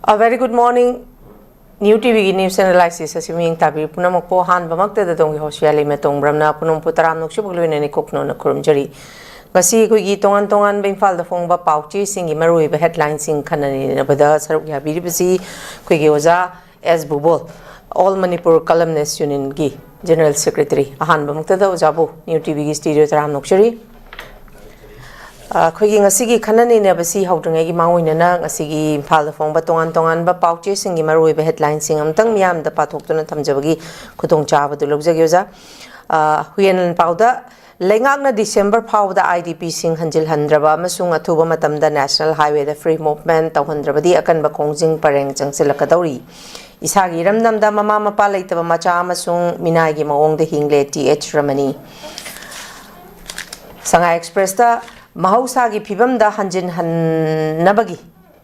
A very good morning. New TV news analysis assuming tabi punam po han bamakta da dong hospiali metong bramna punong putaram nok shibul ne ni kokno na kurumjari ngasi ko gi tongan benfal da fong ba pauchi singi marui ba headline sing khanani na bada saruk ya biri bisi ko gi oza S.BUBHOL all manipur columnist union gi general secretary han bamakta da ojabu New TV gi studio taram nok shari khoi ngasi gi khanani ne basi haudrangai gi mangoina na ngasi gi phal phong ba tongan ba pauche singi maroi ba headline sing amtang miam da pathok tuna thamjabagi khutong cha ba du logjagi oja huyen pauda lengak na December phau da IDP sing hanjil handraba masung athuba matam da national highway da free movement tawhandraba di akan ba kongjing pareng changsilakadauri isagi ramdam da mama mapa leitaba macha masung minai gi maong da hingle TH Ramani Sanga Express da Mahausa pibam da hanjin nabagi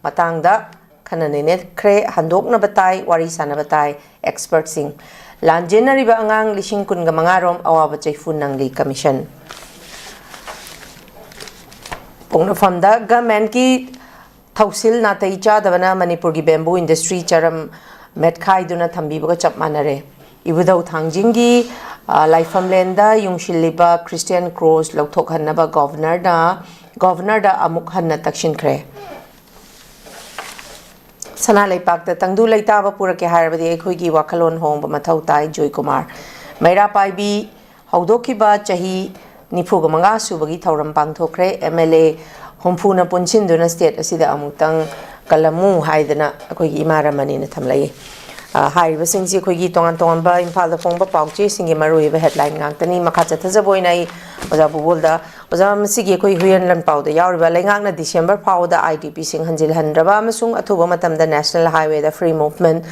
matang da kananine kre handok na batay warisa na batay expert sing lanjena riba angang lising kun ga mangarom awaba chayfun ng li commission pungna famda government ki thausil na taicha dabana manipur gi bamboo industry charam metkhai duna thambi baga chap manare ibudau thangjingi Laifam Lenda Yungshiliba Christian Cross Lokthok Hanaba Governor da Amuk Hanna Takshin Kre Sana Laipak da Tangdu Laitaba Purake Harabadi Ekhoi Wakalon Home Mathau Tai 𝐍𝐄𝐿 Maira Paibi Haudokiba Chahi Nifuga Manga Subagi Tauram Pangthokre MLA Homphuna Punchinduna State Asida Amutang Kalamu Haidana Ekhoi Imara Manina Thamlai Hai basing si khoi gi tongan ba imphal da phong ba pauchi singi marui ba headline ngang tani makha chatha boi nai oja bubol da oja masi gi khoi huyan lan pau da yaur ba lengang na December pau da IDP sing hanjil handraba masung athuba matam da national highway da free movement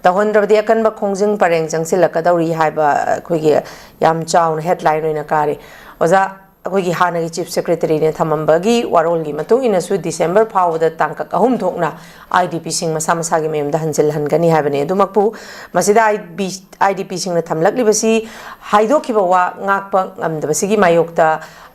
da hondraba di akan ba khongjing pareng jangsilakadauri hai ba khoi gi yam chaun headline oina kari oja अखोगी हानगी chief secretary ने थमंबगी वारोलगी मतु इनसु December फावदा तांका कहूम थोकना IDP सिंग मसा मसागी मेमदा हंजिल हनगनी हाबने दुमकपु मसिदा IDP सिंग ने थमलकलिबसी हाइदोखिबा वा ngakpa ngamdabasigi mayokta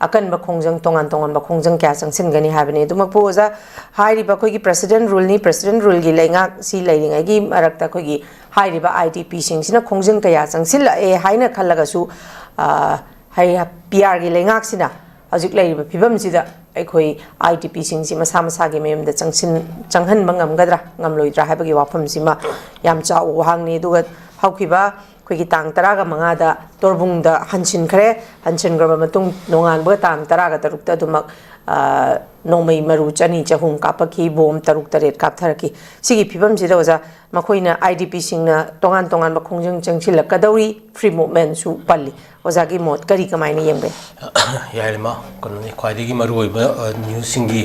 akanba khongjang tongan ba khongjang kya changsingani habane dumakpu oja hairiba khoigi president rule gi lengak si leiringai gi marakta khoigi hairiba IDP sing sina khongjang kya changsil e haina khallaga su hai PR gi lengak sina ajuk leiba phibam sida ekhoi IDP sing si masa gi mem da changhan bangam gadra ngamloidra habagi wafam sima yam cha wahang ni duga haukiba khoi tang taraga manga da torbung da hanchin graba matung nongan ba tang taraga taruk ta dumak nomai maru chani chahum kapaki bom taruk taret kaptharaki sigi phibam sida oja makoina IDP sing na tongan ba khongjang changchilak kadauri free movement su palli oja gi mot kari kamaini yembe yailma kanoni khwaidigi maru oiba news singi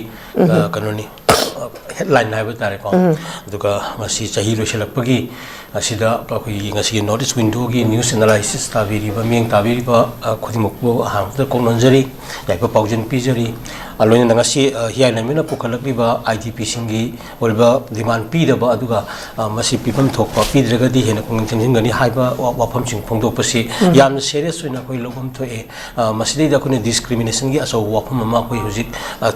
kanoni headline haiba tare ko duga masi chahi losilakpagi asida pakoi ngasi notice window gi news analysis tabiri ba meng tabiri ba khudimokbu hangda kononjari yaiba paujin pijari aloina ngasi HEEYAI namina pukhalakli ba IDP singi olba demand pi da ba aduga masi pipam thokpa pidraga di hena kong changingani haiba wafam ching phongdok pasi yamna serious oina koi logam thoe masidi da kone discrimination gi aso wafam ma koi hujik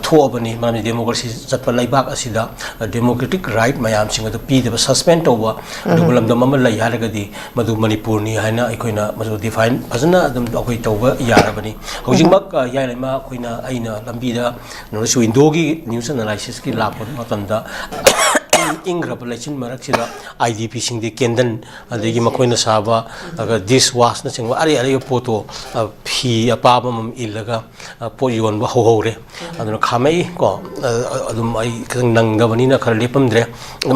thoabani mani democracy chatpa laibak asida democratic right mayam singa da pi da suspend towa dugulam da mama lai haragadi madu manipur ni haina aikoina madu define fazana adum akoi toba yarabani hojingmak yailema koina aina lambi da notice window gi news analysis ki lapon matamda ingrab lechin marak sida IDP sing di kendan adegi makoina saba aga this was na singwa ari photo phi apaba mam ilaga po yon ba hore aduna khamai ko adum ai kang nangabani na khar lepamdre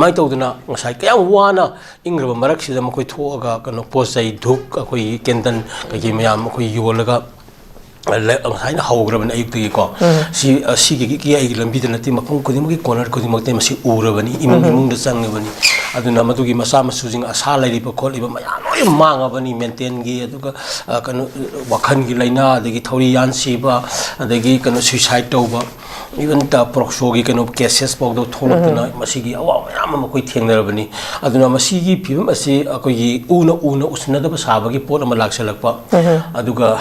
mai tawduna ngasai kya wana ingrab marak sida makoi thoga kano posai dhuk akoi kendan kagi mayam akoi yolaga haina haugrabani ayuktagi ko si gi ai lambi da nati mafung kodimagi corner kodimagte masi urabani imung da changbani aduna madugi masa masujing asa lairiba kholiba mayam loi mangabani maintain gi aduga kanu wakhan gi laina adagi thori yan siba adagi kanu suicide tauba even ta proxo gi kanu cases pawdo tholakna masigi awa mayam ma koi thengdarabani aduna masigi phim asi akoi gi una usna da sabagi pot ama laksalakpa aduga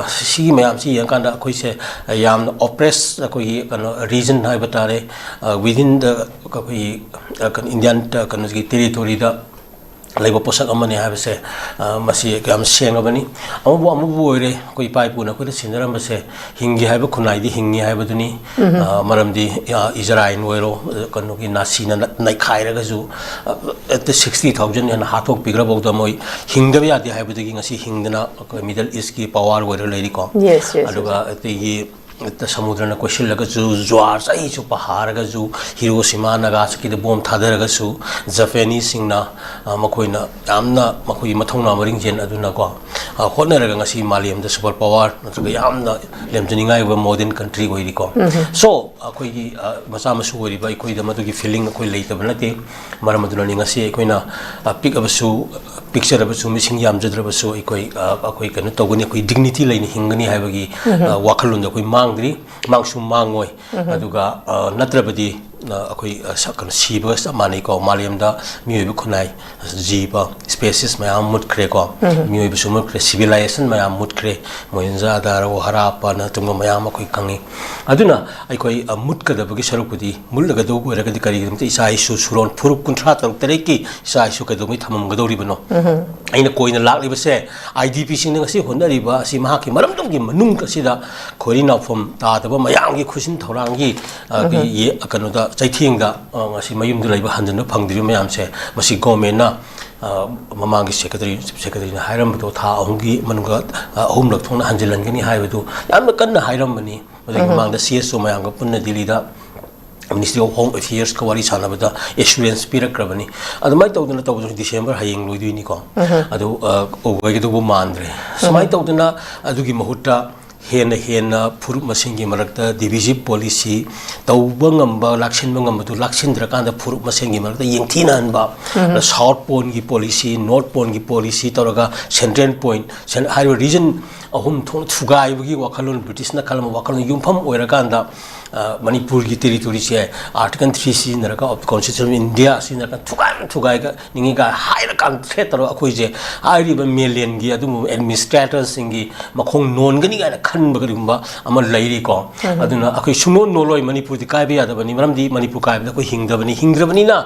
sigi mayam si yankanda akoi se yam oppress akoi gi kanu region hai batare within the Indian territory da labor posak amani have say masi am sengabani amu oire koi pai puna ko sinara mase hingi have kunai di hingi have duni maramdi Israel oiro kanu ki nasina nai khaira ga ju at the 60,000 and hathok pigra bogda moi hingda ya di have the ngasi hingdana middle east ki power oiro lady ko aduga the the samudra na question laga ju jwar sai chu pahar ga ju Hiroshima Nagasaki the bomb thadar ga su Japanese singna makoina amna makoi mathongna maring jen aduna ko hotna raga ngasi maliam the super power natsuga yamna lemjani ngai wa modern country goi ri ko so akoi gi masa masu goi bai koi da madu gi feeling akoi leita banate maram aduna ni ngasi koina pick up su picture of su missing yam jadra su akoi kan togani akoi dignity laini hingani haibagi wakhalun akoi mangri mangsu mangoi aduga natrabadi akoi sakana siba samani ko maliam da miyobi khunai jiba species mayam mut kre ko miyobi sumut kre civilization mayam mut kre moinja dar o harapa na tunga mayam akoi kangi aduna akoi mut ka da bagi sarupudi mullaga do ko raga di kari gumti isa isu suron phurup kunthra tar tereki isa isu ka do mi thamam gadori bano aina koina lak liba se IDP sing nga si honda riba si mahaki maram dum gi manung ka sida khori na phom ta da ba mayam gi khusin thorang gi ye akano da chaithing da ngasi mayum du laiba hanjana phangdiri mayam se masi government na mamangi secretary na hairam do tha ahungi manuga ahum lak thongna hanjilan gani haibu yamna kanna hairam bani magi mamang da CSO mayam ga punna dili da Ministry of Home Affairs ka wari sana bada assurance pirak rabani adumai tawduna tawdu December hayeng loidui ni ko adu ogai do bu mandre samai tawduna adugi mahutta hena puru masingi marakta divisive policy tawbangamba laksinbangamba du laksindra kanda puru masingi marakta yengthina anba south pon gi policy north pon gi policy tawraga central point high region ahum thong thugai gi wakhalon British na kalma wakhalon yumpham oirakanda manipur gi territory se article 3 si naraka of the constitution of India si naraka thugai ga ningi ga high kan threat ro akoi je ari ba million gi adu administrators singi makhong non gani ga khan ba gumba ama lairi ko aduna akoi sunon noloi manipur di kai ba ya da bani maramdi manipur kai ba ko hingdrabani na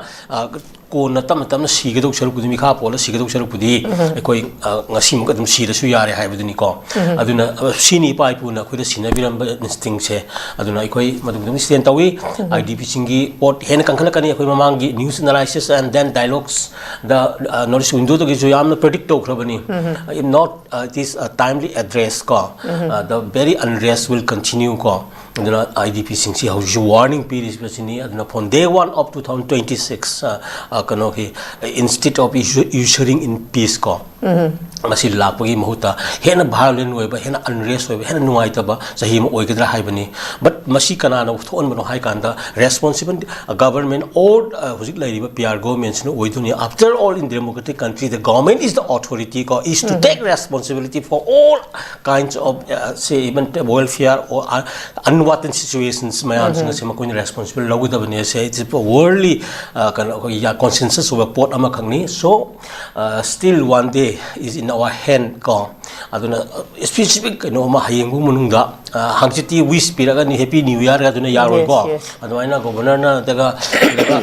ko na tam sigado saruk dumi kha pola sigado saruk pudi akoi ngasi mu kadum si da su yare hai baduni ko aduna sini pai pu na khoi da sinabiram instinct se aduna akoi madum stand tawi IDP singi pot hen kankhala kani akoi mamangi news analysis and then dialogues the notice window to gi yamna predict to khrabani if not it is a timely address ko the very unrest will continue ko aduna IDP singsi how warning period specially aduna from day 1 up to 2026 kano ki instead of ushering in peace ko masi lakpagi mahuta hena violent oiba hena unrest oiba hena nuaitaba sahi ma oigedra haibani but masi kana na thon bano hai kanda responsible government or hujik lairiba PR governments no oiduni after all in democratic country the government is the authority ko is to take responsibility for all kinds of say even welfare or unwanted situations mayam singa sema ko responsible logudabani say it's a worldly kana consensus over pot ama khangni so still one day is in our hand ko aduna specific no ma hayengbu munungda hangchiti wish piraga ni happy new year ga duna yaroi ko aduaina governor na daga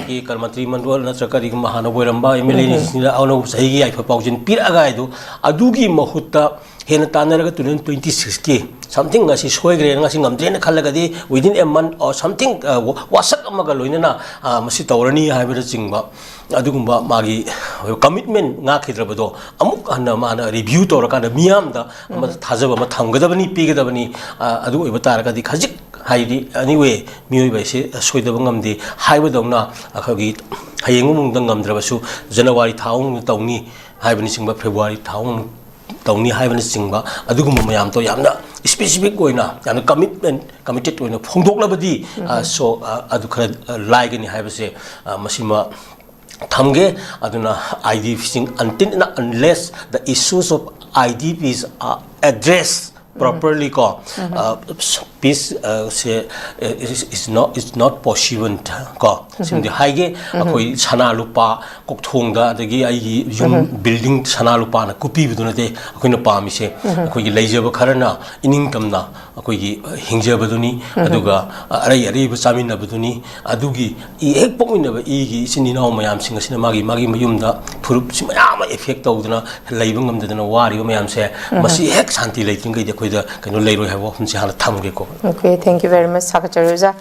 ki karmatri mandol na sakari mahana boiramba MLA ni auno sahi gi ai paujin piraga idu adugi mahutta hena tanaraga 2026 ki something ngasi soigre ngasi ngamdre na khallagadi within a month or something wasak amaga loinana masi tawrani haibira chingba adugumba magi commitment nga khidrabado amuk hanna mana review torakana miyam da ama thajaba ma thamgadabani pigadabani adu oiba taragadi khajik haidi anyway miyoi bai se soidaba ngamdi haibadongna akhagi hayengu mungdang ngamdrabasu January thaung tawni haibani chingba February thaung tawni haibani chingba adugumba mayam to yamna specific oina yamna committed oina phongdoklabadi so adu khara laigani haibase masima Thamge aduna IDP until unless the issues of IDPs are addressed properly peace is not possible simdi haige akoi sana lupa kokthong da dagi ai yum building sana lupa na kupi biduna de akoi na pami se akoi gi leijaba kharana iningam na akoi gi hingjaba duni aduga arai ba chamin na buduni adugi I ek pokmina ba I gi sinina mayam singa sina magi mayum da furup mayam effect tawduna leibangam dana wari mayam se masi ek santi leiting gi de koi da kano leiro ha wo hunsi hala thamge ko. Okay, thank you very much Sakacharuja.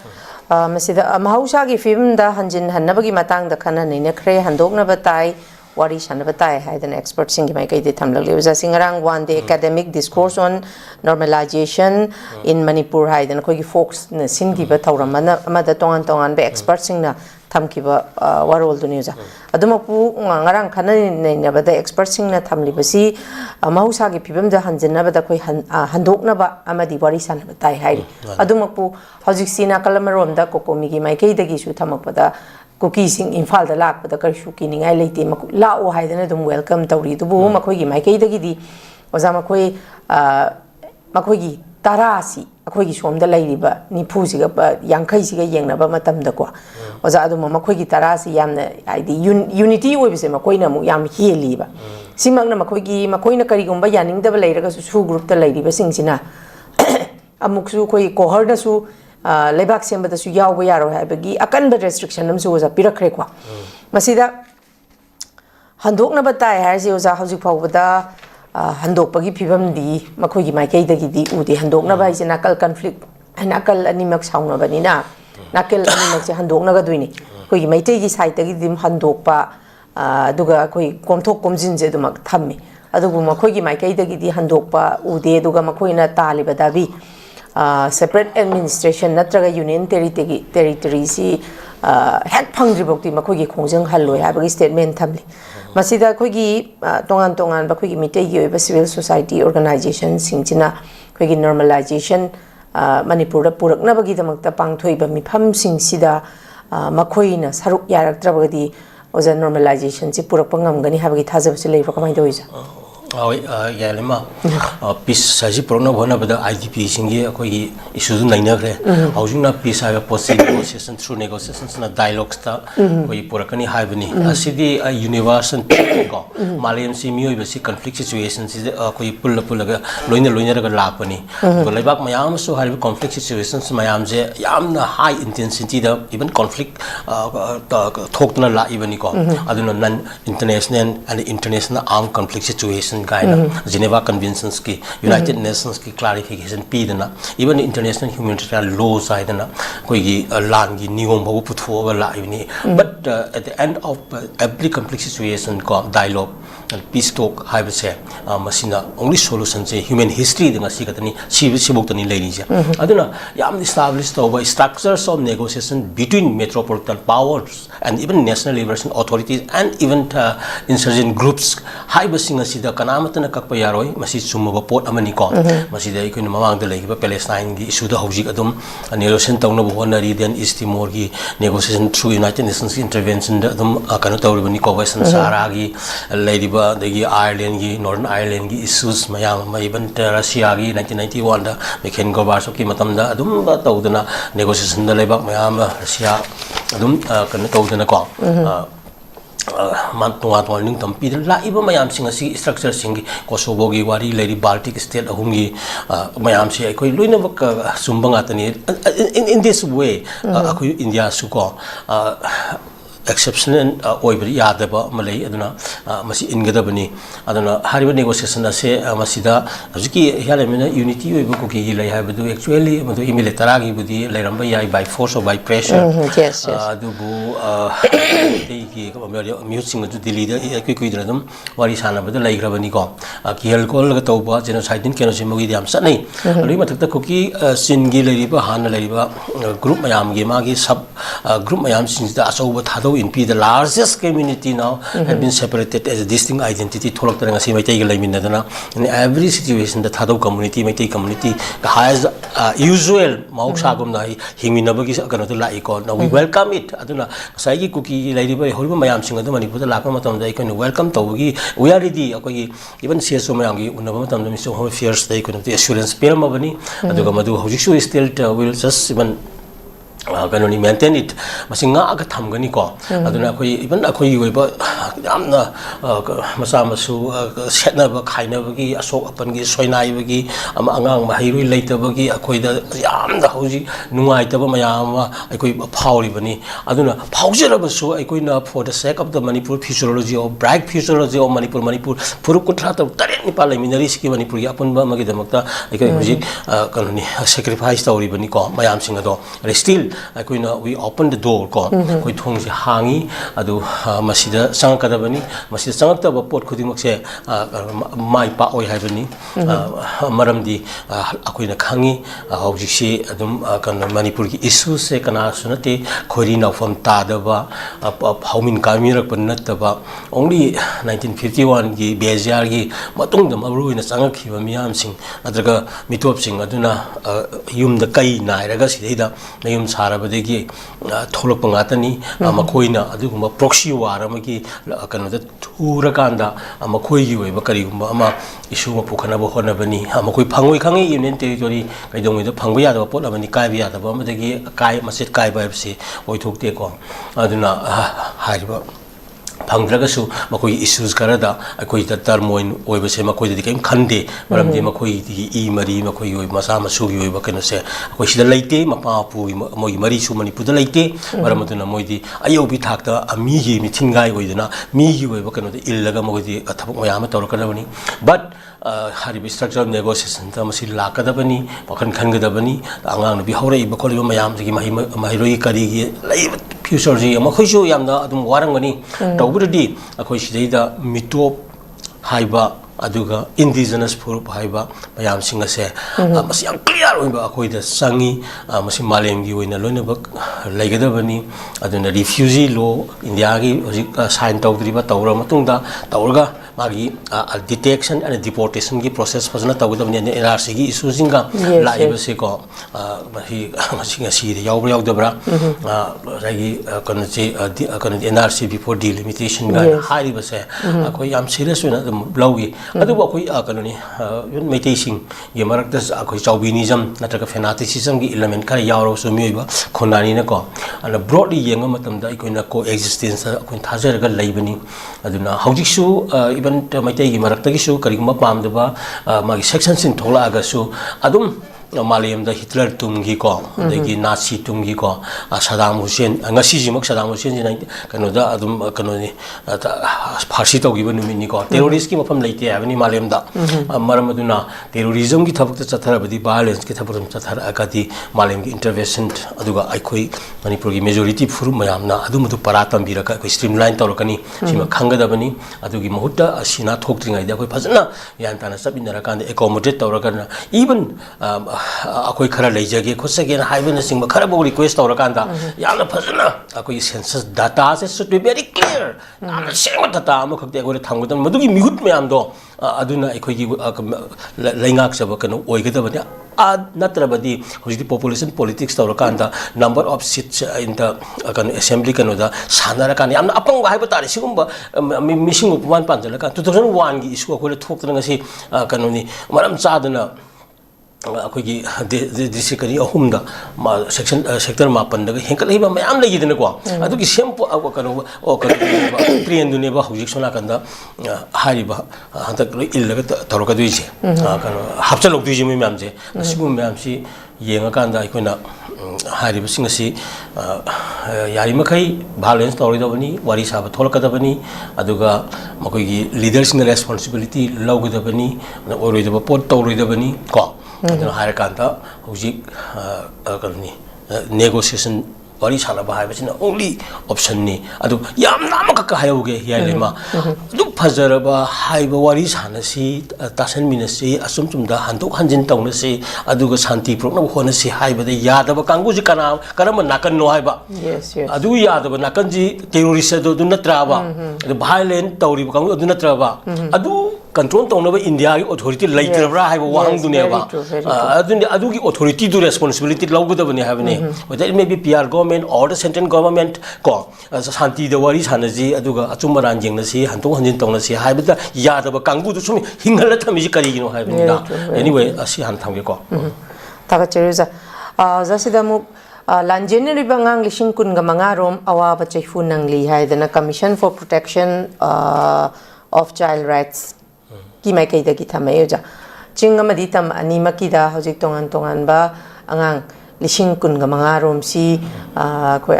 Masida mahausa gi film da hanjin hannabagi matang da khana nina khre handokna batai wari shan batai hai den expert sing mai kai de thamlag le uja singarang one day academic discourse on normalization in Manipur hai den khoi gi folks na singi ba thauram mana amada tongan be expert sing na thamkiba warol du news adumapu ngarang khana nei ba da expert sing na thamli basi mahausa gi phibam da hanjinna ba da khoi handokna ba amadi wari shan batai hai adumapu hojik sina kalamarom da kokomi gi mai kai da gi su thamak ba da cookiesing infal da lak da kar shu ki ningai leite la o haidana dum welcome tawri du bu makoi gi mai kai da gi di oza makoi gi tarasi akoi gi som da lai ba ni phu si ga yangkhai si ga yengna ba matam da ko oza adu makoi gi tarasi yamna aidi unity oi bise makoi na mu yam heli ba simang na makoi na kari gumba yaning da ba lai ra su group da lai ba sing sina amuk su koi kohar da su leibak semba da su yaw ba yaro ha bagi akan ba restriction nam su za pirakre kwa masida handok na batai ha ji oza hauji phau da handok pagi phibam di makoi gi mai kai da gi di u di handok na bai jina kal conflict nakal animak sauna bani na nakal animak se handok na ga duini koi gi mai te gi side da gi dim handok pa duga koi komthok komjin je dumak thammi adugu makoi gi mai kai da gi di handok pa u de duga makoi na tali ba da bi separate administration natraga union territory si hek phangri bokti makoi gi khongjang halloi ha bagi statement thamli masida khoi gi tongan ba khoi gi mitei gi oiba civil society organization singchina khoi gi normalization manipur da purakna bagi damakta pangthoi ba mifam singsida makoi na saruk yaraktra bagi oza normalization si purak pangam gani ha bagi thajab si leiro kamai doisa LEIMA peace saji prona bhona bada IDP singi akoi issue naina kre haujuna peace ha policy negotiation through negotiations na dialogues ta koi purakani haibani asidi universal ko malayam si mioi basi conflict situations is koi pullaga loina ra lapani ko leibak mayam so hari conflict situations mayam je yamna high intensity da even conflict thokna la ibani ko aduna non international and international armed conflict situation Geneva Conventions ki United Nations ki clarification pi dana even international humanitarian laws aidana koi gi lan gi niyom bhagu putho ga la ibni but at the end of every complex situation ko dialogue and peace talk have say masina only solution je human history danga si katani sibok tani leini ja aduna yam established over structures of negotiation between metropolitan powers and even national liberation authorities and even insurgent groups have singa sida namatana kakpa yaroi masi summa pot amani ko masi dai kun mamang da legi Palestine gi issue da hojik adum negotiation tawna bo honari then East Timor gi negotiation through United Nations intervention da adum kana tawri ko western sahara gi lady ba dagi Ireland gi Northern Ireland gi issues mayam mai ban Russia gi 1991 da Mikhail Gorbachev ki matam da adum ba tawdana negotiation da lebak mayam Russia adum kana tawdana ko mantunga ning tampi la iba mayam singa si structure singi Kosovo gi wari lady Baltic state ahungi mayam si koi luina bak sumbanga tani in this way akoi India su ko exceptional oibri yadaba malay aduna masi ingadabani aduna hariba negotiation ase masida hajiki yalemena unity oibu ko gi lay habadu actually madu military gi budi layramba yai by force or by pressure yes adubu gi music adu delhi da kui dradum wari sana bada laygrabani ko kiel kol ga tawba genocide din keno simogi diam sanai loi matakta ko ki sin gi layriba han layriba group mayam gi magi sub group mayam sin da asoba thado in the largest community now have been separated as a distinct identity tholak tarang asi mai tai ga laimin dana in every situation the thado community mai tai community has usual mauk sagum na himinabagi kana to lai ko now we welcome it aduna sai gi kuki lairiba horiba mayam sing adu manipur da lakpa matam da ikon welcome tawgi we are ready akoi even CSO mayam gi unaba matam da Mr. Home Affairs da ikon assurance peram abani aduga madu hojik su still will just even kanoni maintain it masinga aga thamgani ko aduna akoi even akoi oiba yamna masa masu setna ba khaina bagi asok apan gi soinai bagi ama angang mahirui leitabagi akoi da yamda hoji nungai taba mayam akoi phauri bani aduna phaujera basu akoi na for the sake of the Manipur futurology or bright futurology of Manipur puru kutra ta tare ni palai minari ski Manipur ya apun ba magi damakta akoi hoji kanoni sacrifice tawri bani ko mayam singa do still we open the door ko koi thong se hangi adu masida sangkadabani masida sangakta pot khudimok se mai pa oi haibani maramdi akoina khangi hojik se adum kan Manipur ki issue se kana sunate khori naufam tadaba haumin kamirak pannataba only 1951 gi bejar gi matung da maruina sangakhiba miyam sing adraga mitop sing aduna yum da kai nairaga sideida nayum sarabadegi tholok pangatani makoina aduguma proxy war amagi kanada thurakanda makoi gi oiba karigumba ama issue ma pukhana bo hona bani makoi phangoi khangi union territory kaidongoi da phangba yada pot amani kai bi yada ba madagi kai masit kai ba se oithokte ko aduna hariba phangdragasu makoi issues karada akoi ta termoin oiba se makoi di kaim khande maramdi makoi di e mari makoi oi masa masu gi oiba keno se akoi sida leite mapa pu moi mari su Manipur da leite maramatuna moi di ayo bi thakta ami gi mithingai oidana mi gi oiba keno de illaga moi di thabuk mayama tawrakana bani but haribi structural negotiation ta masi lakadabani pakhan khangedabani angang bi haurai ba kholiba mayam gi mahiroi kari gi lai future ji makhoisu yamna adum warangani tawbudi akhoi sidaida mitop haiba aduga indigenous group haiba mayam singa se masi yang clear oiba akhoi da sangi masi malem gi oina loina bak laigadabani aduna refugee law india gi hojik sign tawdriba tawra matungda tawrga magi detection and deportation gi process fazna tawdabani NRC gi issue singa laiba se ko masinga si de yawbra yawdabra ragi kanchi NRC before delimitation ga haiba se akhoi yam serious oina blawgi adu ba koi kanoni meitei sing ye marak das akoi chaubinism natraga fanaticism gi element kar yawro so miba khonani na ko ana broadly yenga matam da ikoina coexistence akoi thajaraga laibani aduna hojik su even meitei gi marak ta gi su kariguma pamdaba magi section sin thola aga su adum Malayam da Hitler tumgi ko dagi Nazi tumgi ko Saddam Hussein ngasi jimak Saddam Hussein jina kano da adum kano ni farsi tawgi ba numini ko terrorist ki mafam leite avani Malayam da maramaduna terrorism ki thabuk ta chathara badi violence ki thabuk chathara akati Malayam ki intervention aduga aikoi Manipur ki majority furu mayamna adum du paratam biraka ko streamline tawrakani sima khanga da bani adugi mahutta asina thoktringai da koi phajna yantana sabinara kan accommodate tawrakana even akoi khara leijage khosage na haibena singba khara bo request tawrakanda yamna phajna akoi census data se should be very clear na same data am khakte akoi thamgodam madugi mihut mayam do aduna akoi gi laingak sab kano oigedabani natrabadi hojiti population politics tawrakanda number of seats in the assembly kano da sanara kan yamna apang haiba tare sigumba missing of one panjala ka 2001 gi issue akoi thoktra ngasi kano ni maram chaduna akogi district kari ahumda section sector mapan daga henkal hiba mayam lagi dena ko adugi sempo kano train dune ba hojik sona kanda hariba hantak illaga toroka duise kano hapchal ok duise mayam je sigum mayam si yenga kanda ikona hariba singasi yari makai balance tawridabani wari saba tholakadabani aduga makogi leaders in responsibility lawgadabani oroidaba pot tawridabani ko hire kanta hojik negotiation wari sana ba hai basina only option ni adu yamna amakaka hayuge hiyai leima adu phajara hai ba wari sana si tasan minasi asum chumda handok hanjin tawna si aduga shanti prokna hona si hai ba de yadaba kangu ji kana karama nakan no hai ba yes adu yadaba nakan ji terrorist do natra ba adu violent tawri ba kangu adu natra ba adu control tawna ba India gi authority laitrabra hai ba wahang dunia ba adu gi authority do responsibility lawgada bani hai bani whether it may be PR government or the central government ko shanti da wari sana ji aduga achumbaran jengna si handok hanjin tawna si hai ba yadaba kangu du sum hingal thami ji kari gi no hai bani da anyway asi han thamge ko taga cheruza zasida mu lanjene ribangang lishing kun ga manga rom awa ba chaifu nangli hai dana commission for protection of child rights ki mai kai da ki thamai ja chinga madi tam ani makida hojik tongan ba angang lishing kun ga manga rom si koi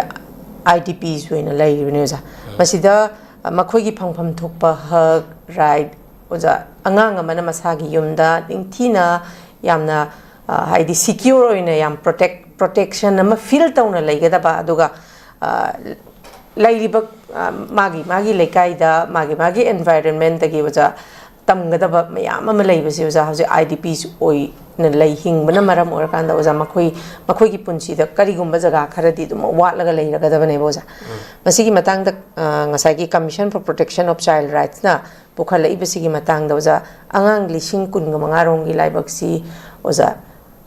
IDPs wena lai rene ja masida makhoi gi phangpham thokpa hak right oja angang amana masagi yumda ningthina yamna haidi secure oina yam protection ama feel tawna laigada ba aduga lairiba magi lekai da magi environment dagi oja tamgada ba mayam ama laibasi oja hausi IDPs oi na lai hingbana maram orakanda oja makhoi gi punchi da karigumba jaga kharadi dum watlaga leiraga da bane boja masigi matang da ngasai gi commission for protection of child rights na pukhala ibasi gi matang da oja angang lishing kun ga mangarong gi laibaksi oja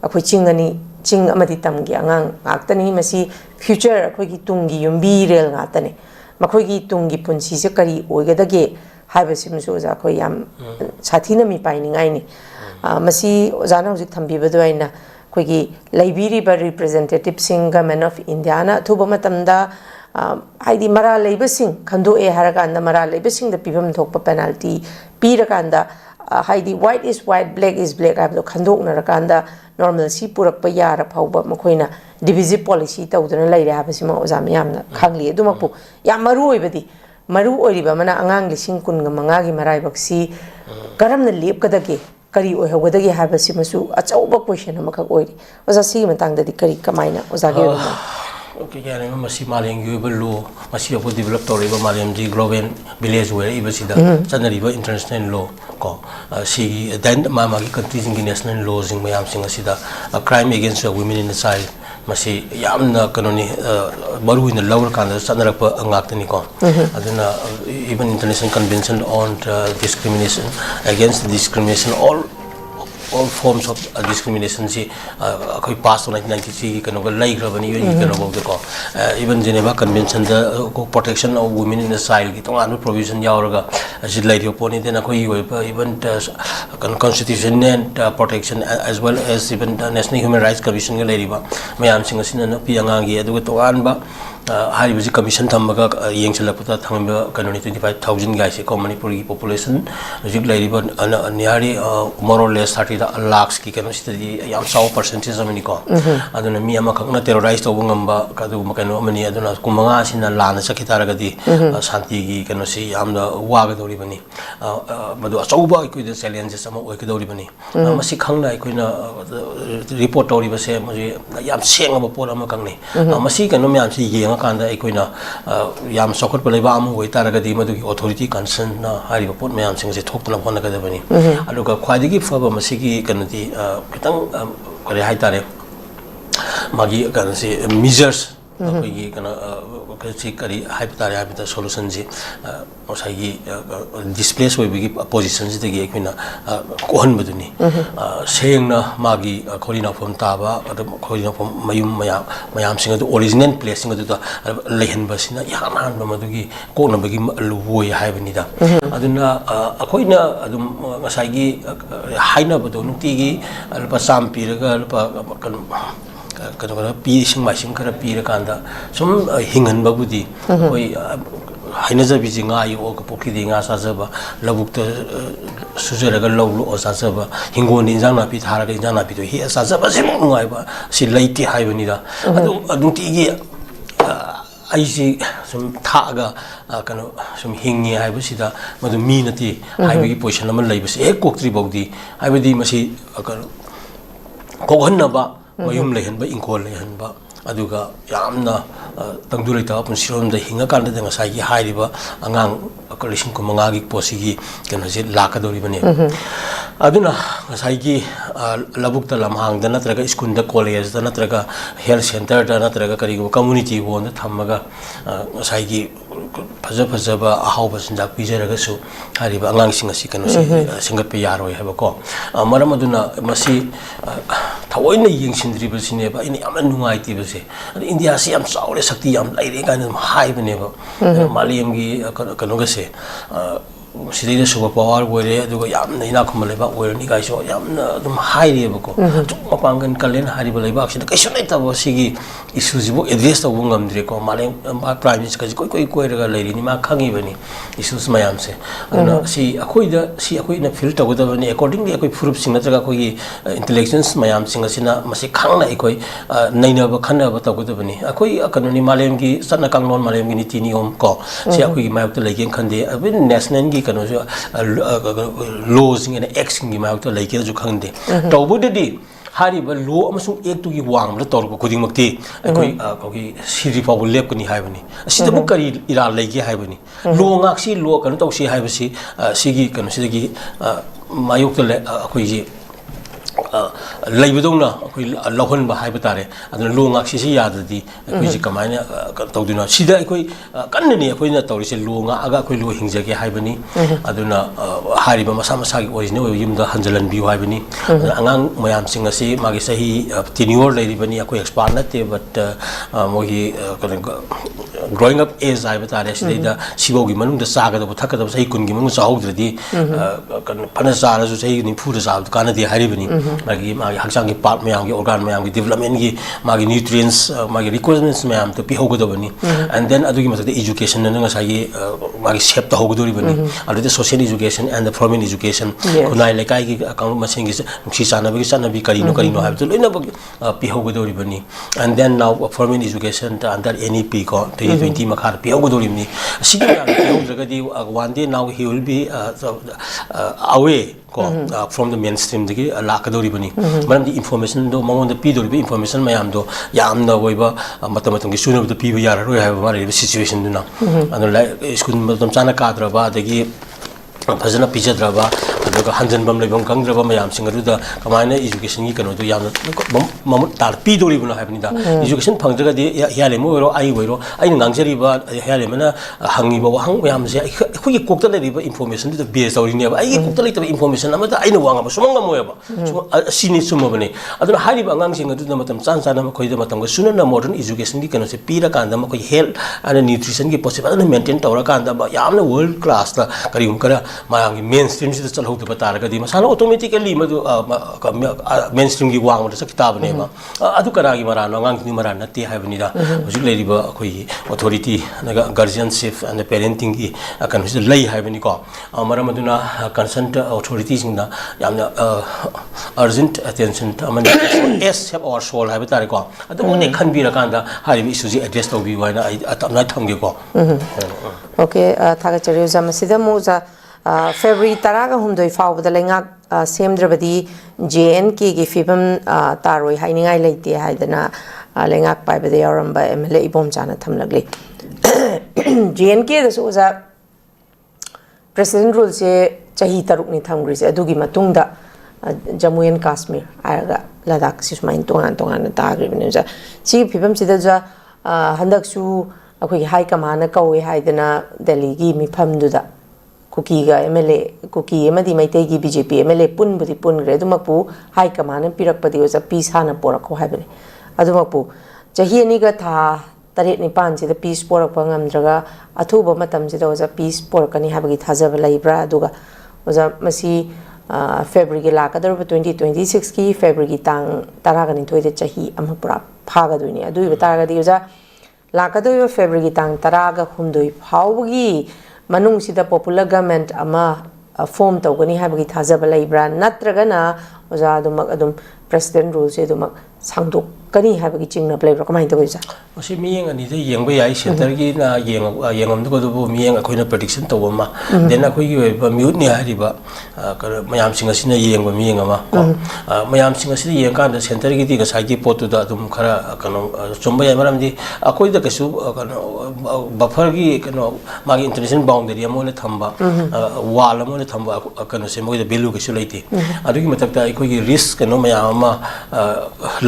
akhoi chingani ching amadi tamgi angang aktani masi future akhoi gi tungi yumbi rel ngatane makhoi gi tungi punchi se kari oigadage haibasi musu oja khoi yam sathina mi painingai ni masi ojana hojik thambi baduaina khoi gi laibiri ba representative sing government of India na thuba matamda haidi mara leibasing khando e haraganda mara leibasing da pibam thokpa penalty pirakanda haidi white is white black is black abdo khandok narakanda normalcy purakpa yara phauba makoina divisive policy tawduna leire habasi ma ojam yamna khangli adumakpu yam maru oibadi maru oiriba mana angang lising kun ga manga gi marai baksi karamna lep kadage kari oi hogadage habasi masu achauba question amakak oiri oja si matang dadi kari kamaina oja ge okay yani masi maleng yu belu masi apu develop tori ba malem ji global village where ibasida chanari ba international law ko si then mama gi countries in national laws in mayam sing asida crime against women in the child masi yamna kanoni baru in the lower kan chanara pa angaktani ko aduna even international convention on discrimination against discrimination all forms of discrimination si koi pass on 1993 kano ga lai grabani yuni kano go ko even Geneva convention the protection of women in the child ki tongan provision yauraga si lai dio poni dena koi even constitution and protection as well as even the national human rights commission ga lai riba mayam singa sinana pi angangi adu tongan ba hari biji commission thambaga yengchalapta thangba kanoni 25000 guys ko manipuri population jik lai riba nearly more or less 30 lakhs ki kano sitadi yam 100 percentage amani ko aduna mi ama khakna terrorize to ngamba kadu makano amani aduna kumanga sina lana sakitara gadi shanti gi kano si yamna waga dori bani madu achauba ikoi the challenges ama oi kedori bani masi khangna ikoina report tori base maji yam senga ba pol ama kangni masi kano mi am si yeng kanda ikoina yam sokot palaiba am hoi taragadi madu gi authority concern na hari ba pot me am sing se thokna hona kada bani aluga khwadi gi faba masi gi kanati kitang kare hai tare magi kanasi measures gi kana kasi kari hai tare hai ta solution ji osai gi displace we gi position ji gi ekina kohon baduni sengna magi khorina phom taba adu khorina phom mayum mayam singa du original place singa du lehin basina yan han madu gi kokna bagi luwoi hai bani da aduna akoina adum ngasai gi haina badu nukti gi alpa sam piraga alpa kano pi sing mai sing kara pi rakanda sum hingan babudi koi haina jabi ji nga yo ka pokki di nga sa jaba labuk ta sujaraga lawlu o sa jaba hingon injang na pi thara ga injang na pi to hi sa jaba sim ngai ba si laiti hai bani da adu ti gi ai si sum tha ga kano sum hingi hai ba si da madu mi nati hai bi position am lai ba si ek koktri bogdi hai ba di masi kano ko hanna ba mayum lehan ba inkol lehan ba aduga yamna tangdu lai ta pun sirom da hinga kan da ngasai gi hairiba angang lising ko manga gi posi gi kena je lakadori bane aduna ngasai gi labuk ta lamhang da natraga school da college da natraga health center da natraga kari community hon da thamaga ngasai gi faja faja ba ahau ba sinda pijaraga su hariba angang sing asi kanu singat pe yaroi haba ko maram aduna masi thawoi na yeng sindri ba sine ba ini am nungai ti ba se india si am saure sakti am lai re kan hai bane ba maliyam gi kanu ga se sidai super power wore aduga yamna ina khum leba wore ni gaiso yamna dum high re bako chuma pangan kalen hari balai ba sida kaiso nai ta sigi issue jibo address ta wungam dire ko male prime minister ka koi raga leiri ni ma khangi bani issues mayam se ana si akoi na feel ta goda bani accordingly akoi proof sing na koi intelligence mayam sing asina masi khangna akoi naina ba khana ba ta goda bani akoi kanoni malem gi sana kanglon malem gi ni tini om ko si akoi gi mayap ta legen khande abin national gi kano jo laws in x ngi ma to like ju khangde to buddi hari ba law amasung ek tu gi wang la tor ko kuding makti koi siri pa bu lep kani haibani asida bu kari ira lege haibani law ngak si law kan to si haibasi sigi kano sidagi mayuk to koi ji laibadona akoi lohon ba haiba tare aduna lo ngak si yadadi akoi ji kamaina tawduna sida akoi kannani akoi na tawrise lo nga aga akoi lo hingjage haibani aduna hari ba masa masa gi original yimda hanjalan bi haibani angang mayam sing asi magi sahi tenure lai bani akoi expand nate but mogi growing up age haiba tare sida sibo gi manung da saga da thaka da sahi kun gi manung sahaudradi pana sara ju sahi ni phu da sa kana di hari bani magi hakchang gi part mayam gi organ mayam gi development gi magi nutrients magi requirements mayam to pi hogodo bani and then adu gi mata education na nga sai magi shape to hogodo ri bani adu social education and the formal education kunai lekai gi account masing gi si sana bi kari no ha to loina pi hogodo ri bani and then now formal education under NEP ko 2020 makhar pi hogodo ri ni sigi ya hogodo di one day now he will be away from the mainstream digi lakadori bani maram di information do mangon da pidori bi information mayam do yamna woiba matam gi sunu da piba yara ro ha mari situation duna anu lai school matam chana kadra ba dagi fazana pijadra ba aduga hanjan bam lebam kangra ba mayam singaru da kamaina education gi kano do yamna mamut tar pidori buna ha bani da education phangjaga di yale mo ro ai woiro ai ngangjari ba yale mana hangi ba hang mayam se khoi kokta le ba information da base ori ne ba ai kokta le ta information amata ai na wanga ba sumanga mo ba sini sumo bane aduna hari ba ngang singaru da matam chan chan ma khoi da matam ga sunana modern education gi kano se pira kanda ma khoi health and nutrition gi possible na maintain tawra kanda ba yamna world class da karium kara mayang mainstream si chal ho ba tar ga di masana automatically madu mainstream gi wang da kitab ne ba adu kara gi marano ngang ni marana te ha bani da hujik le ri ba khoi authority naga guardianship and parenting gi kan hujik lai ha bani ko maram aduna concerned authorities na yamna urgent attention amani s have our soul ha batare ko adu ne khan bi ra kan da hari issue ji address to bi wa na atamna thamge ko okay thaga chariyo jamasida mu ja February taraga humdoi fawbada lengak semdrabadi JNK gi fibam taroi hainingai leite haidana lengak paibada yaramba MLA ibom chana thamlagli JNK da so ja president rule se chahi taruk ni thamgri se adugi matungda Jammu and Kashmir araga Ladakh sismain tongan tagri bne ja si fibam sida ja handak su akoi high command kawe haidana Delhi gi mifam duda Kuki ga MLA Kuki emadi maite gi BJP MLA pun budi pun gre dumakpu high command pirak padi oja peace hana porak ko haibane adumakpu jahi ani ga tha taret ni pan ji da peace porak pangam draga athuba matam ji da oja peace porakani habagi thajaba laibra aduga oja masi February gi lakadar 2026 ki February gi tang taraga ni thoide jahi ama pura phaga duini adu betaraga di oja lakadar February gi tang taraga humdoi phawgi manung sida popular government ama form tawgani habagi thajaba laibra natragana oja adum president rule se dum sangdok kani ha bagi chingna play ro kamai to isa masi miyeng ani de yeng ba yai center gi na yeng am ko do miyeng akoi na prediction to ma den akoi gi ba mute ni hari ba mayam sing asina yeng ba miyeng ama mayam sing asina yeng kan da center gi ti ga sai gi pot da dum khara kano chomba ya maram di akoi da kasu buffer gi kano magi international boundary amone thamba wall amone thamba kano se moi da value ga su leiti adu gi matak da akoi gi risk kano mayam ama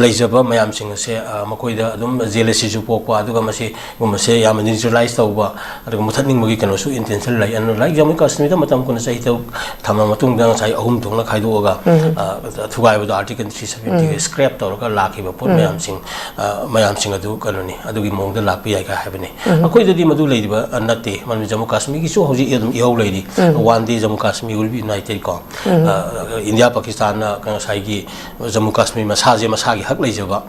leijaba mayam sing se makoi da dum jealousy ju pokwa adu ga masi gumase yam neutralize tawba adu muthaning magi kano su intention lai an like jamu kasmi da matam kun sai to thama matung da sai ahum thongna khaido ga thugai ba article 370 ga scrap to ga lakhi ba pot mayam sing adu kano ni adu gi mong da lakpi ai ga habani akoi da di madu lei ba anate man jamu kasmi gi su hoji edum ihau lei di one day jamu kasmi will be united ko india pakistan na kan sai gi jamu kasmi masa gi hak lei jaba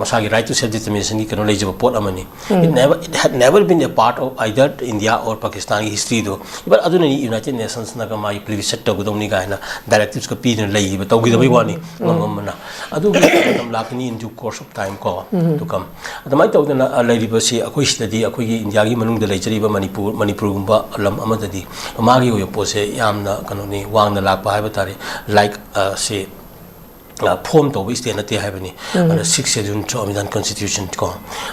masa gi right to self determination gi kano lei jaba pot amani it had never been a part of either India or Pakistan history do but aduna United Nations na ka mai plebiscite to godom ni ga na directives ka pi na lei ba to gi da bai wani ngam na adu gi tam lakni in due course of time ko to come adamai to na lei ba si akoi study akoi gi India gi manung da lei chari ba manipur gumba lam amadadi ma gi yo po se yam na kano ni wang na lak ba hai ba tare like say form to we stay na te habani and 6th schedule to Amidan constitution ko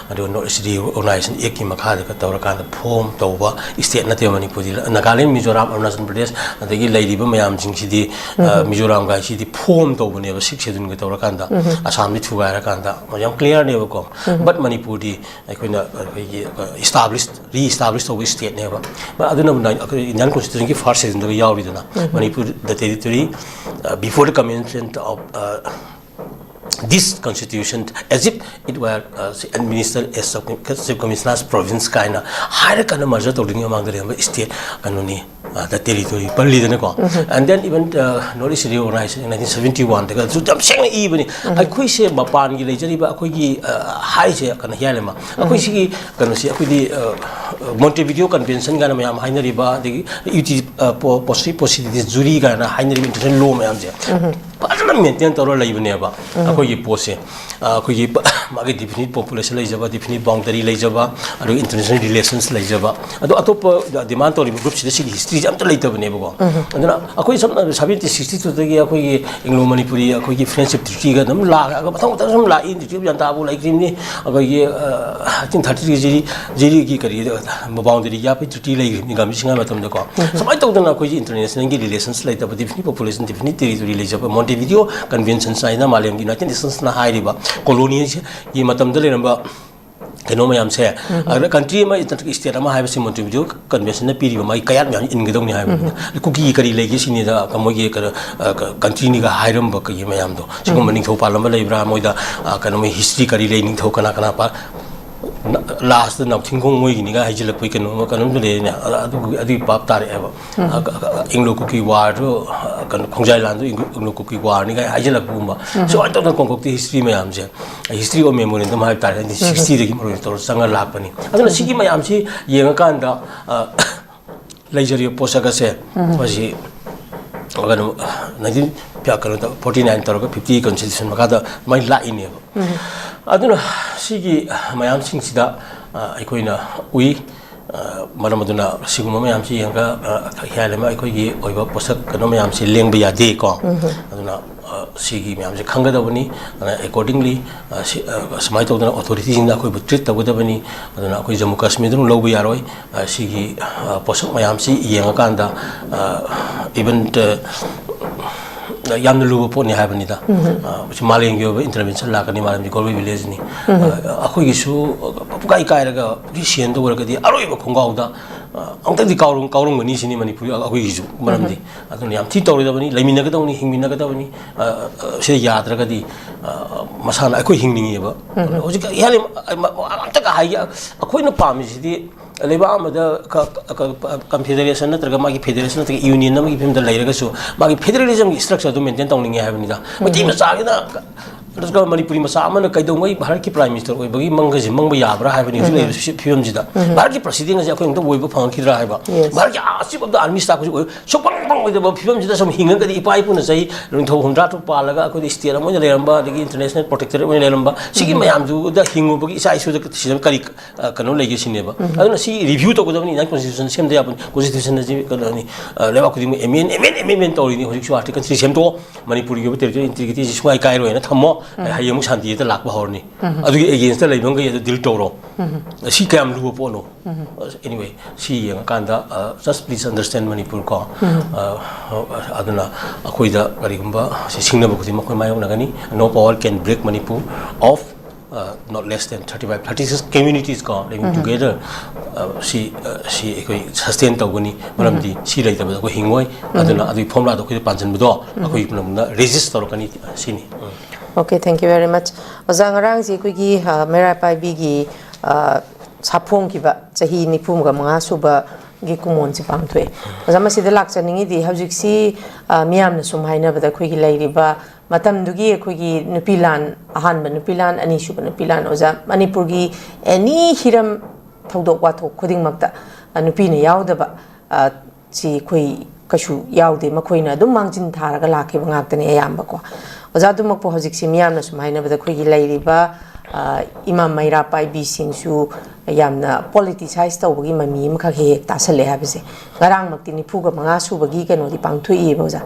adu no city organization eki makha ka tawra ka form to ba state na te manipur Nagaland Mizoram Arunachal Pradesh adagi lairiba mayam jing sidi Mizoram ga sidi form to bune ba 6th schedule ga tawra ka da Assam ni thuga ra ka da yam clear ne ba ko but Manipur di aikoina re-establish to we state ne ba aduna Indian constitution ki first schedule ga yauri dana Manipur the territory before the commencement of this constitution as if it were administered as sub-commissioner's province kind of higher kind of merger to among the state kanuni the territory and then even notice reorganized in 1971 the so jam seng even I quit say mapan gi lejari ba akoi gi high se kan hialema akoi si kan si akoi di Montevideo convention ga na mayam hainari ba the possibilities juri ga na hainari international law mayam je adana maintain tawra leibane ba akoi gi pose akoi gi magi definite population leijaba definite boundary leijaba adu international relations leijaba adu atop demand to group si history jam to leitabane ba adana akoi 1762 dagi akoi gi Anglo Manipuri akoi gi friendship treaty ga dam la ga mathang tam la in treaty jan ta bu lai krimni akoi gi 1930 jiri gi kari boundary ya pe treaty lai ni ga mi singa matam da ko samai to dana akoi gi international gi relations leitaba definite population definite territory leijaba Montevideo convention saina malem gi United Nations na hai riba colony ye matam da leramba keno mayam se country ma state ma hai basi Montevideo convention na piri ma kayat ma in gedong ni hai kuki kari legi sini da kamo ge country ni ga hairam ba kai mayam do sigum maning tho palam ba leibra moida kano history kari le ning tho kana kana pa last na thingong moi ni ga hajil pui kano le ne adi pap tare eba Anglo Kuki war ro kan khongjai lan do Anglo Kuki war ni ga hajil pumba so I don't know history mayam je history of memory dum hai tare 60 de gi maro to sanga lak pani aduna sigi mayam si yenga kan da leijari posaka se wasi agano 1949 taro 50 constitution makada mai la ini aduna sigi mayam sing sida aikoina ui maramaduna siguma mayam si yanga hialema aikoi gi oiba posak kano mayam si lengba ya de ko aduna sigi mayam si khanga da bani accordingly samai to dana authorities inda koi treat ta goda bani aduna koi Jammu Kashmir dun lobu yaroi sigi posak mayam si yenga kanda even yamna lubo poni habani da maleng yo intervention la kani malam di golwe village ni akoi gi su pukai kai ra ga ri sien do ga di aroi ba khongau da angta di kaurung mani sini Manipur akoi gi su maram di adun yam thi tawri da bani leimina ga dawni hingmina ga dawni se yadra ga di masana akoi hingningi ba hoji ka yale angta ka hai akoi na pami si di leba amada confederation natraga magi federation natraga union na magi phim da leiraga su magi federalism structure do maintain tawningi habani da mati ma sa ga ꯑꯗꯨꯒ ꯃꯅꯤꯄꯨꯔꯤ ꯃꯆꯥ ꯑꯃꯅ ꯀꯩꯗꯧꯉꯩ ꯚꯥꯔꯠꯀꯤ prime minister ꯑꯣꯏꯕꯒꯤ ꯃꯪꯒꯁꯤ ꯃꯪꯕ ꯌꯥꯕ꯭ꯔꯥ ꯍꯥꯏꯕꯅꯤ ꯍꯧꯖꯤꯛ ꯂꯩꯔꯤꯕ ꯐꯤꯕꯝꯁꯤꯗ ꯚꯥꯔꯠꯀꯤ ꯄ꯭ꯔꯁꯤꯗꯦꯟ ꯑꯁꯤ ꯑꯩꯈꯣꯏ ꯑꯃꯨꯛꯇ ꯑꯣꯏꯕ ꯐꯪꯈꯤꯗ꯭ꯔꯥ ꯍꯥꯏꯕ ꯚꯥꯔꯠꯀꯤ ꯆꯤꯐ ꯑꯣꯐ ꯗ ꯑꯥꯔꯃꯤ ꯁ꯭ꯇꯥꯐꯁꯤ ꯑꯣꯏ ꯁꯨꯛꯐꯪ ꯐꯪꯉꯣꯏꯗꯕ ꯐꯤꯕꯝꯁꯤꯗ ꯁꯨꯝ ꯍꯤꯡꯉꯒꯗꯤ ꯏꯄꯥ ꯏꯄꯨꯅ ꯆꯍꯤ ꯅꯤꯡꯊꯧ 63 ꯄꯥꯜꯂꯒ ꯑꯩꯈꯣꯏꯗ ꯁ꯭ꯇꯦꯠ ꯑꯃ ꯑꯣꯏꯅ ꯂꯩꯔꯝꯕ ꯑꯗꯒꯤ ꯏꯟꯇꯔꯅꯦꯁꯅꯦꯜ ꯄ꯭ꯔꯣꯇꯦꯛꯇꯔ ꯑꯣꯏꯅ ꯂꯩꯔꯝꯕ ꯁꯤꯒꯤ ꯃꯌꯥꯝꯗꯨꯗ ꯍꯤꯡꯉꯨꯕꯒꯤ ꯏꯆꯥ ꯏꯁꯨꯗ ꯁꯤꯗ ꯀꯔꯤ ꯀꯩꯅꯣ ꯂꯩꯒꯦ ꯁꯤꯅꯦꯕ ꯑꯗꯨꯅ ꯁꯤ ꯔꯤꯚ꯭ꯌꯨ ꯇꯧꯒꯗꯕꯅꯤ ꯏꯟꯗꯤꯌꯟ ꯀꯣꯟꯁꯇꯤꯇ꯭ꯌꯨꯁꯟ ꯁꯦꯝꯗ ꯌꯥꯕꯅꯤ ꯀꯣꯟꯁꯇꯤꯇ꯭ꯌꯨꯁꯟ ꯑꯁꯤ ꯀꯩꯅꯣꯅꯤ ꯂꯩꯕꯥꯛ ꯈꯨꯗꯤꯡꯃꯛ ꯑꯦꯃꯦꯟꯃꯦꯟ ꯇꯧꯔꯤꯅꯤ ꯍꯧꯖꯤꯛꯁꯨ ꯑꯥꯔꯇꯤꯀꯜ 3 ꯁꯦꯝꯗꯣꯛꯑꯣ ꯃꯅꯤꯄꯨꯔꯒꯤ ꯑꯣꯏꯕ ꯇꯦꯔꯤꯇꯣꯔꯤꯌꯦꯜ ꯏꯟꯇꯤꯒ꯭ꯔꯤꯇꯤꯁꯤ ꯁꯨꯡꯀꯥꯏ ꯀꯥꯏꯔꯣꯏꯅ ꯊꯝꯃꯣ ꯍꯌꯦꯡ ꯁꯥꯟꯇꯤꯗ ꯂꯥꯛꯄ ꯍꯧꯔꯅꯤ ꯑꯗꯨꯒꯤ ꯑꯦꯒꯦꯟꯁꯇ ꯂꯩꯕꯈꯩ ꯑꯗꯨ ꯗꯤꯜ ꯇꯧꯔꯣ ꯁꯤ ꯀꯌꯥꯝ ꯂꯨꯕ ꯄꯣꯠꯅꯣ anyway ꯁꯤ ꯌꯦꯡꯉꯀꯥꯟꯗ just please understand Manipur ꯀꯣ ꯑꯗꯨꯅ ꯑꯩꯈꯣꯏꯗ ꯀꯔꯤꯒꯨꯝꯕ ꯁꯤꯡꯅꯕ ꯈꯨꯗꯤꯡꯃꯛ ꯑꯩꯈꯣꯏ ꯃꯥꯌꯣꯛꯅꯒꯅꯤ no power can break Manipur of not less than 36 communities ko living together si ekoi sustain tawgani maramdi si leitaba ko hingoi aduna adu formula do ko panjan budo akoi punamna resist torkani sini. Okay, thank you very much. Ozangarang ji ko gi mera pai bi gi saphong ki ba chahi nipum ga manga suba gi kumon si pangthoi ozama si de lak chaningi di hawjik si miyam na sum haina ba da khoi gi lairi ba matam dugi khoi gi nupilan ahan ba nupilan ani suba nupilan oza manipur gi any hiram thodok wa thok khuding makta nupi ne yaw da ba si khoi kashu yaw de makhoi na dum mangjin tharaga lakhe ba ngak tane ayamba ko oza dum mak po hawjik si miyam na sum haina ba da khoi gi lairi ba imam maira pai bi singsu yamna politicize tawbagi mami makha he tasale habise ngarang makti ni phuga manga subagi keno di pangthui boza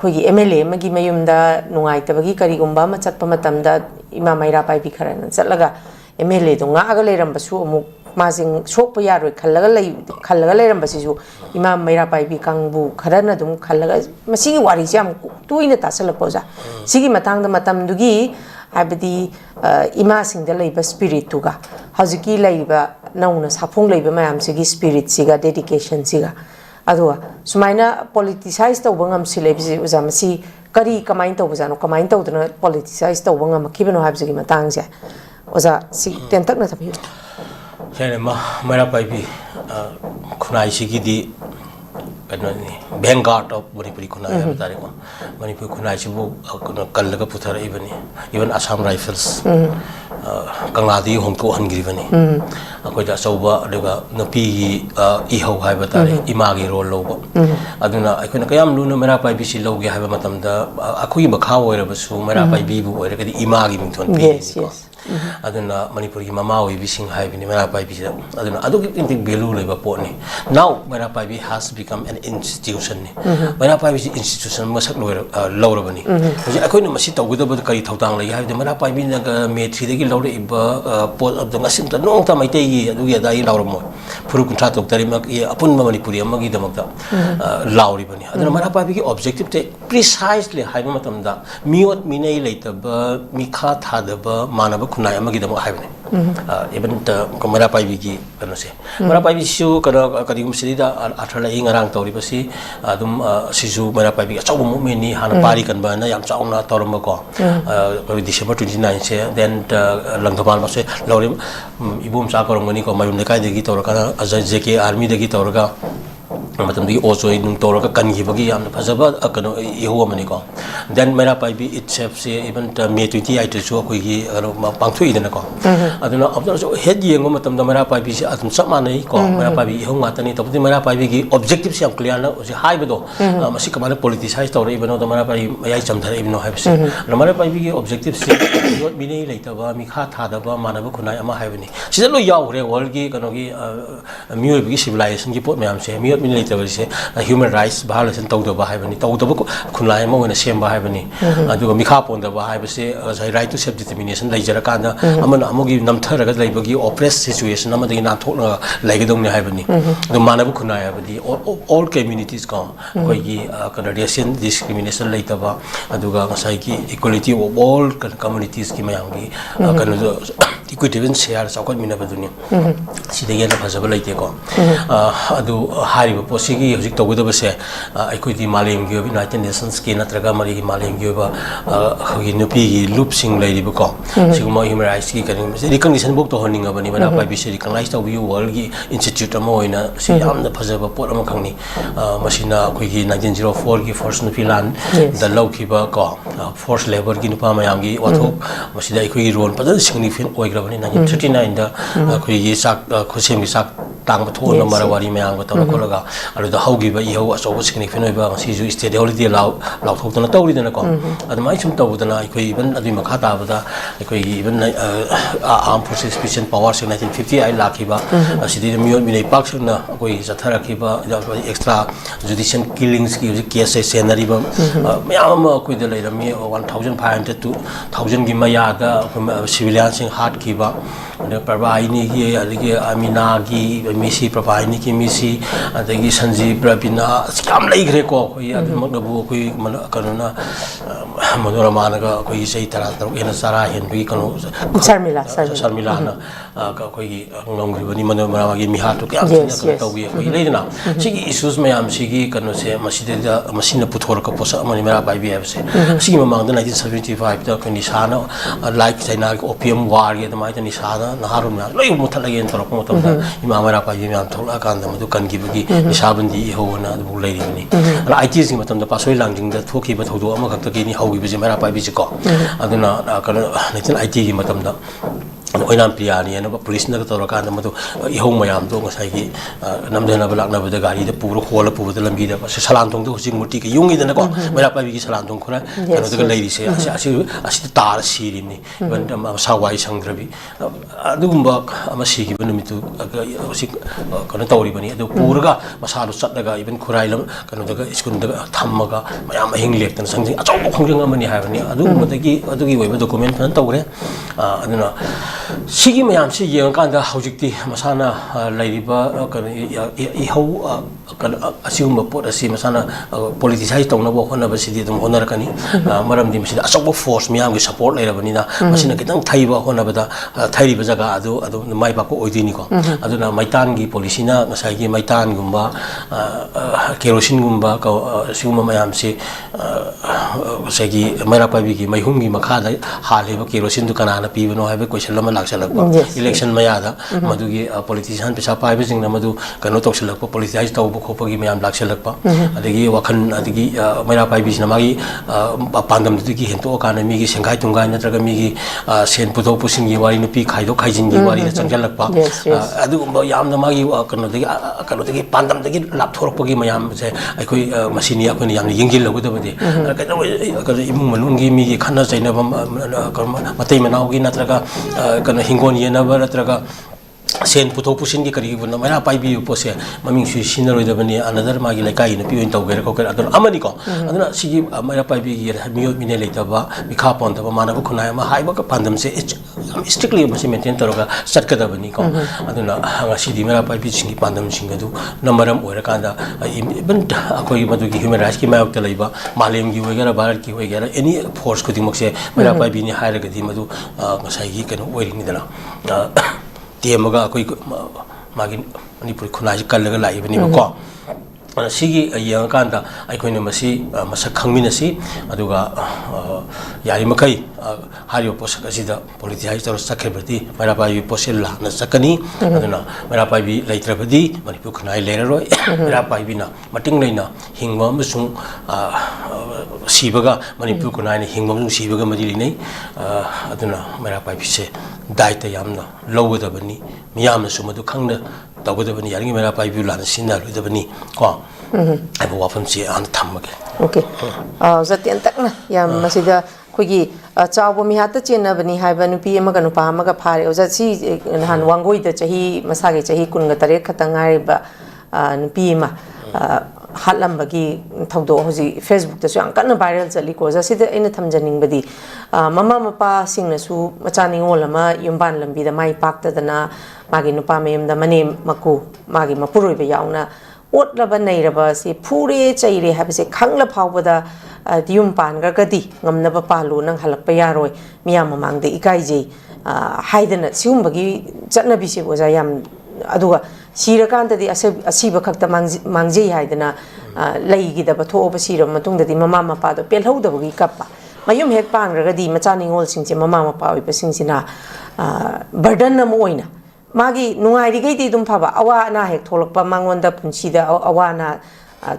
khoi gi MLA magi mayumda nungai tabagi kari gumba ma chatpa matamda imam maira pai bi kharan chatlaga MLA do nga aga leram basu amuk masing sokpa yaroi khallaga leram basisu imam maira pai bi kangbu kharana dum khallaga masigi wari jam tuina tasala boza sigi matangda matamdugi habdi ima singda leiba spirit tuga hajiki leiba nauna saphong leiba mayam sigi spirit siga dedication siga adwa sumaina politicize tawba ngam silebsi uzamasi kari kamain tawba jano kamain tawdana politicize tawba ngam kibano habsigi matangja oza si tentak na thabi sene ma mara paibi khunai sigi di vanguard of Manipuri Kunai Tare Manipur Kunai Chibu Kalaga Puthara even Assam Rifles Kangladi Hongko Hungary Akoida Soba Lega Napi Iho Hibatari Imagi Rolo Aduna I can Kayam Luna Mera Pai Bisi Logi Habamatamda Akui Bakao or Basu Mera Pai Bibu or the Imagi Minton. Yes, yes. Aduna Manipuri Mamawi Bising Hive in Mera Pai Bisa Aduna Adu think Belu Leva Pony. Now Mera Pai has become an institution. Mera Pai institution must lower money. I couldn't sit with the Kari Totang. I have the Mera Pai made 3 days lower port of the Masim. No time I take you at I Laura Mo. Puru contract of Tarimak upon Manipuri Magi Damata Lauri Bani. Aduna Mera Pai objective take precisely Haimatamda. Miot Mine later, Mika Tadaba, Manaba Kunai Magidam Havene. Even Mera Pai Vigi, Mera Pai Visu, Kadim Sida, Atalaing around Toribasi, Adum Sisu, Mera Pai, a Chow Mini, Hanapari can burn, Yam Chauna, Toramaco, December 29, then Langamal Mase, Lorim, Ibum Sakor Monico, Mayunaka, the Gitoraka, as a Zeki army, the Gitoraka. Also in Toraka Kanhibagi and Pasaba, Yehomaniko. Then Mera Pai itself, even May 20, I to show Kugi, Pangtui in a call. I don't know, head Yengomatam, the Mera Pai, Atom Samani, Mera Pai, Homatani, top the Mera Pai, objectives of Cliana was a high bedo, Masikamana politicized or even though the Mera Pai, Yacham, even no have seen. The Mera Pai objectives, what Mini later, Mika Tadaba, Manabukuna, Haveni. She's a low yaw, Walgi, Kanogi, a Mu civilization, you put me, I'm saying, human rights violence and Toto Bahavani, Toto Kunlaimo and a shame Bahavani, and do a Mikap on the Bahavasi as I right to self determination, like Jarakanda, Aman Amogi Namtara, like Bagi, oppressed situation, Namadina like Dong Havani, the Manabu Kunayavadi, all communities gone, Kogi, Canadian discrimination later, Aduga, Saiki, equality of all communities, Kimayangi, equitable share chakot mina baduni sida yana phajaba laite ko adu hariba posigi hojik tawuda base aikoi di malem gi United Nations ki natraga mari gi malem gi ba hogi nupi gi loop sing lairiba ko siguma human rights ki kaning recognition book to honinga bani mana pai bisi recognize to view world gi institute amo ina si amna phajaba pot am khangni masina akoi gi 1904 gi first nupi land the law ki ba ko force labor gi nupa mayam gi wathok masida aikoi gi role pada significant oigrabani 1939 da akoi gi sak khosem gi sak tang ba thon mara wari mayam ga tawla kolaga alu da haugi ba iho aso significant oi ba si ju state holiday law thok tana tawri dana ko admai chum taw dana aikoi even adi makha ta ba da aikoi gi even armed forces special powers 1950 ai lakhi ba asidi miyon minai pak na akoi jathara ki ba extra judicial killings ki case scenario ba mayam akoi da lai rami 1500 to 1000 gi maya da civilian sing heart ki ba Prabhaini ki adigi Amina ki misi Prabhaini ki misi adigi Sanjeev Prabhina scam laigre ko koi adamag na bu koi kanuna manorama naga koi sei tara ena sara henbi kanu Sarmila na koi ngongri bani manorama gi miha to kya sina tawi koi leina sigi issues mayam sigi kanu se masida masina puthor ka posa mani mera bai bi abse sigi mamang da 1975 da kani sana like China opium war ge da mai ni sana naharum na loi muthalage en torok motam da ima mera pa yam thola kan da madu kan gi bagi nisabandi ho na bu leiri ni ala IT sing matam da pasoi langjing da thoki ba thodo ama khak ta gi ni haugi bi mera pa bi ko aduna kan natin IT gi matam da oinam piani na police na to ka na madu iho mayam do ngasai gi namdena balak na bada gari da puro khola pu da lambi da salan tong do husing murti ki yungi da na ko mera pa bi gi salan tong khura kan da leiri se asi tar siri ni ban da sawai sangdrabi adugumba ama sigi banamitu si kana tawri bani adu puraga masalu chatlaga even khurai lam kana daga iskun daga thammaga mayam hing lek tan sangjing achau khongjang amani haibani adugi waiba document fan tawre aduna sigi mayam si yeng kan da hojikti masana lairiba kana ihau kana asiuma pot asi masana politicize tawna bo khona basidi dum honor kani maram dim sida achau force miyam gi support lairabani na masina kitang thaiba hona bada thairi ba jaga adu mai ba ko oidini ko aduna maitan gi policy na ngasai gi maitan gumba kerosene gumba ko siuma mayam si segi mera pa bi gi maihum gi makha da hale ba kerosene du kana na pi bano ha ba question lama laksalak ba election maya da madu gi politician pesa pa ba jing na madu kano toksalak pa politicize taw ba khopa gi mayam laksalak pa adigi wakhan adigi mera pa bi na magi pandam du gi hento kana mi gi sengai tungai na traga mi gi sen pudo pusin gi wari nupi khaido khaijin gi wari na changjalak pa adu yam na magi kano dagi pandam dagi lap thorok pa gi mayam se aikoi masini akoi yam yingil logo da bade ka imung manung gi mi gi khana chaina ba matai manau gi natraga kana hingon yena ba natraga sen puto pusin gi kari buna mera pai bi pose maming sui sinaroi da bani another magi lai kai na pi on tawger ko adun amani ko aduna sigi mera pai bi gi miyo mine leita ba mikha pon da ba mana ba khunai ma hai ba ka pandam se strictly masi maintain toroga satka da bani ko aduna anga sidi mera pai bi singi pandam singa du namaram ora kanda even akoi madu gi human rights ki mayok ta leiba malem gi wegera bharat ki wegera any force ko dimok se mera pai bi ni haira ga di madu ngasai gi kano oiri ni dala tiamaga akoi magi manipur khunai kallaga lai bani ko sigi yang kanda aikoi na masi masak khangmina si aduga yari makai hario posak asida politicize tor sakhebati mera pai posel la na sakani aduna mera pai bi laitrabadi manipur khunai leraroi mera pai bi na mating leina hingma musung sibaga manipur khunai na hingma musung sibaga mari nei aduna mera pai bi se daita yamna lowda bani miyam su madu khangna tawda bani yaringi mera pai bi la na sinna luda bani ko ai bo wafam si an thammage okay zatian takna yam masida khogi chawo mi hata chena bani haiba nupi amaga nupa amaga phare oja si han wangoi da chahi masage chahi kunga tare khatangai ba nupi ma hatlambagi thaudo hoji Facebook da su angkana viral chali ko ja sida ina thamjaning badi mama mapa singna su machani ngolama yumban lambi da mai pakta dana magi nupa mayam da mane maku magi mapuroi ba yauna otlaba nairaba se phure chaire habse khangla phawbada yum pangragadi ngamnaba palu nang halakpa yaroi miyam mamangde ikaijei haidana siumbagi chatnabisi oza yam aduga sirakantadi asiba khakta mangjei haidana leigidaba thoba siram matungdadi mama mapa do pelhodabagi kappa mayum hek pangragadi machani ngol singche mama mapa oi pasingsina burden na moina magi nungai ri dum phaba awa na hek tholakpa mangonda punsida awa na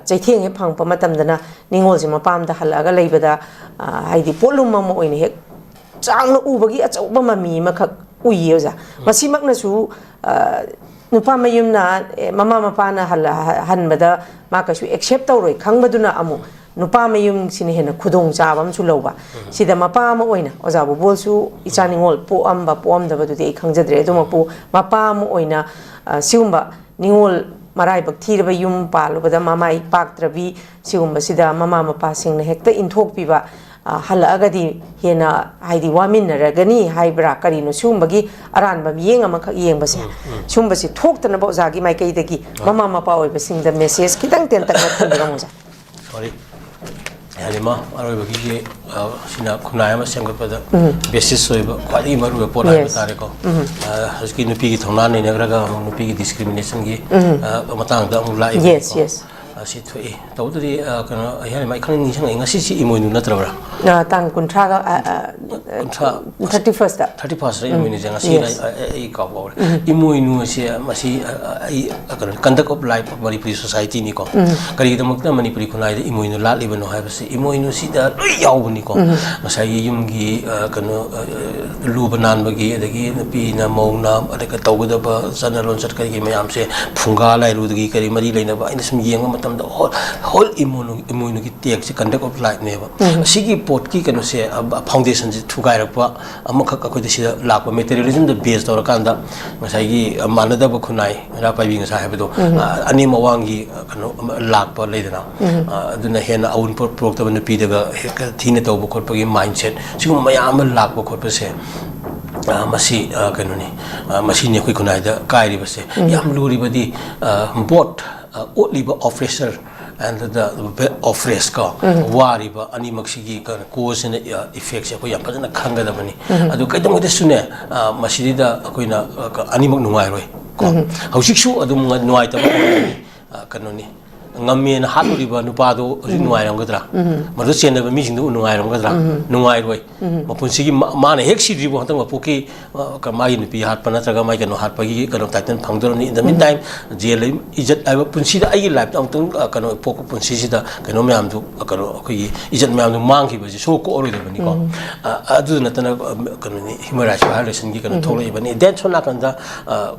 chaitheng he phangpa matamdana ningol ji mapam da halaga leibada haidi polum mama oine hek changna ubagi achauba mami makhak uyoza masimakna su nupa mayumna mama mapana hanbada ma kasu accept tawroi khangbaduna amu nupa mayum sine hena khudong chabam su loba sida mapa ma oina oza bubol su ichani ngol po amba po amda badu de khangjadre dumapu mapa ma oina siumba ningol marai bak thirba yum palubada mamai paktrabi siumba sida mama mapa singna hekta inthok piba halagadi hena haidi waminaragani haibra karino sumbagi aranba yeng amakha yengbase sumbasi thoktana bozagi maikaidagi mama mapa oibasingda message kitang tentak na thandigamoja sorry Halima arobagi sina khunai ama semgapada basis soiba khwadi maru pot ai batare ko haski nupi gi thona nei nagraga nupi gi discrimination gi matang da mu lai yes si thui tawdri kana ayani mai khang ni sang ngasi si imoinu natrabra tang kuntra ga 31st 31st imoinu janga si ai ka bawre imoinu si masi ai kana conduct of life of manipuri society ni ko kari da makna manipuri khunai da imoinu la libano ha basi imoinu si da loi yaubani ko masai yumgi kana lubanan bagi adagi napi na mauna adaka tawda ba sanalon sat kari mayam se phunga lai rudgi kari mari leina ba ina sum yenga the whole immune take se conduct of life neba sigi pot ki kanu se foundation se thugai rakpa amakha ka si lakpa materialism the base tor kanda masai gi manada ba khunai ra pai bi ngasa habdo ani mawangi kanu lakpa leidana aduna hena aun prok ta ban pi daga thine to ba khotpa gi mindset sigum mayam lakpa khotpa se masi kanuni masi ne khoi khunai da kai ri base yam luri badi bot liba officer and the office ka wariba ani maksigi ka cause and effects ko yam pajana khanga da bani adu kaidam de sune masidi da koina ani mak nungai roi ko hausik su adu nuai ta kanoni ngamen haturiba nupado nuai ramgadra madu chenaba mi sing du nuai ramgadra nuai roi mapunsigi mana hek si ribo hantang mapuki ka mai nupi hat pana traga mai kanu hat pagi kanu titan phangdor ni in the meantime jail ijat ai punsi da ai life tang kanu pok punsi sida kanu myam du kanu ko ijat myam du mang ki baji so ko ori da bani ko adu na tana kanu ni human rights violation gi kanu tholai bani then so na kanda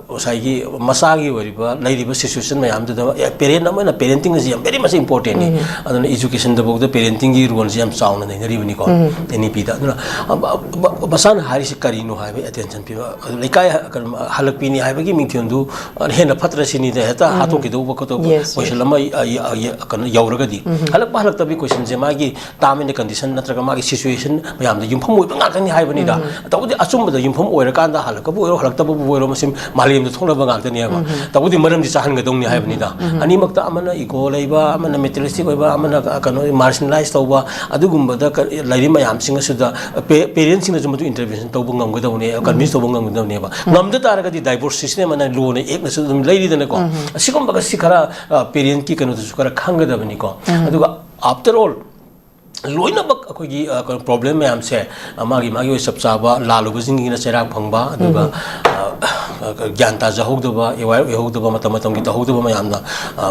osai gi masagi wariba lairiba situation myam du da parent na parent very much important ni aduna education da bogda parenting gi role jam sauna nei nari bani ko NEP da aduna basan hari se kari no haibe attention pi lekai halak pi ni haibe gi mingthon du hena phatra sini da heta hato ki do ko to question lama kan yauraga di halak ta bi question je ma gi tamin condition natraga ma gi situation mayam da yumpham oi banga kan ni haibe ni da tawdi asum da yumpham oira kan da halak bu halak ta bu oiro masim malim da thongla banga ta ni ba tawdi maram di chahan ga dong ni haibe ni da ani makta amana iko leiba amana materialistic oiba amana kano marginalized tawba adugumba da lairi mayam singa suda parents singa jumatu intervention tawba ngam ga dawne convince tawba ngam ga dawne ba ngam da taraga di divorce system ana law ne ek na su lairi da ne ko asigumba ga sikara parent ki kano su kara khanga da bani ko aduga after all loina bak akogi problem mayam se magi sabchaba lalu bujing na cherak phangba aduga gyanta jahogdaba ehogdaba matam gi tahogdaba mayamna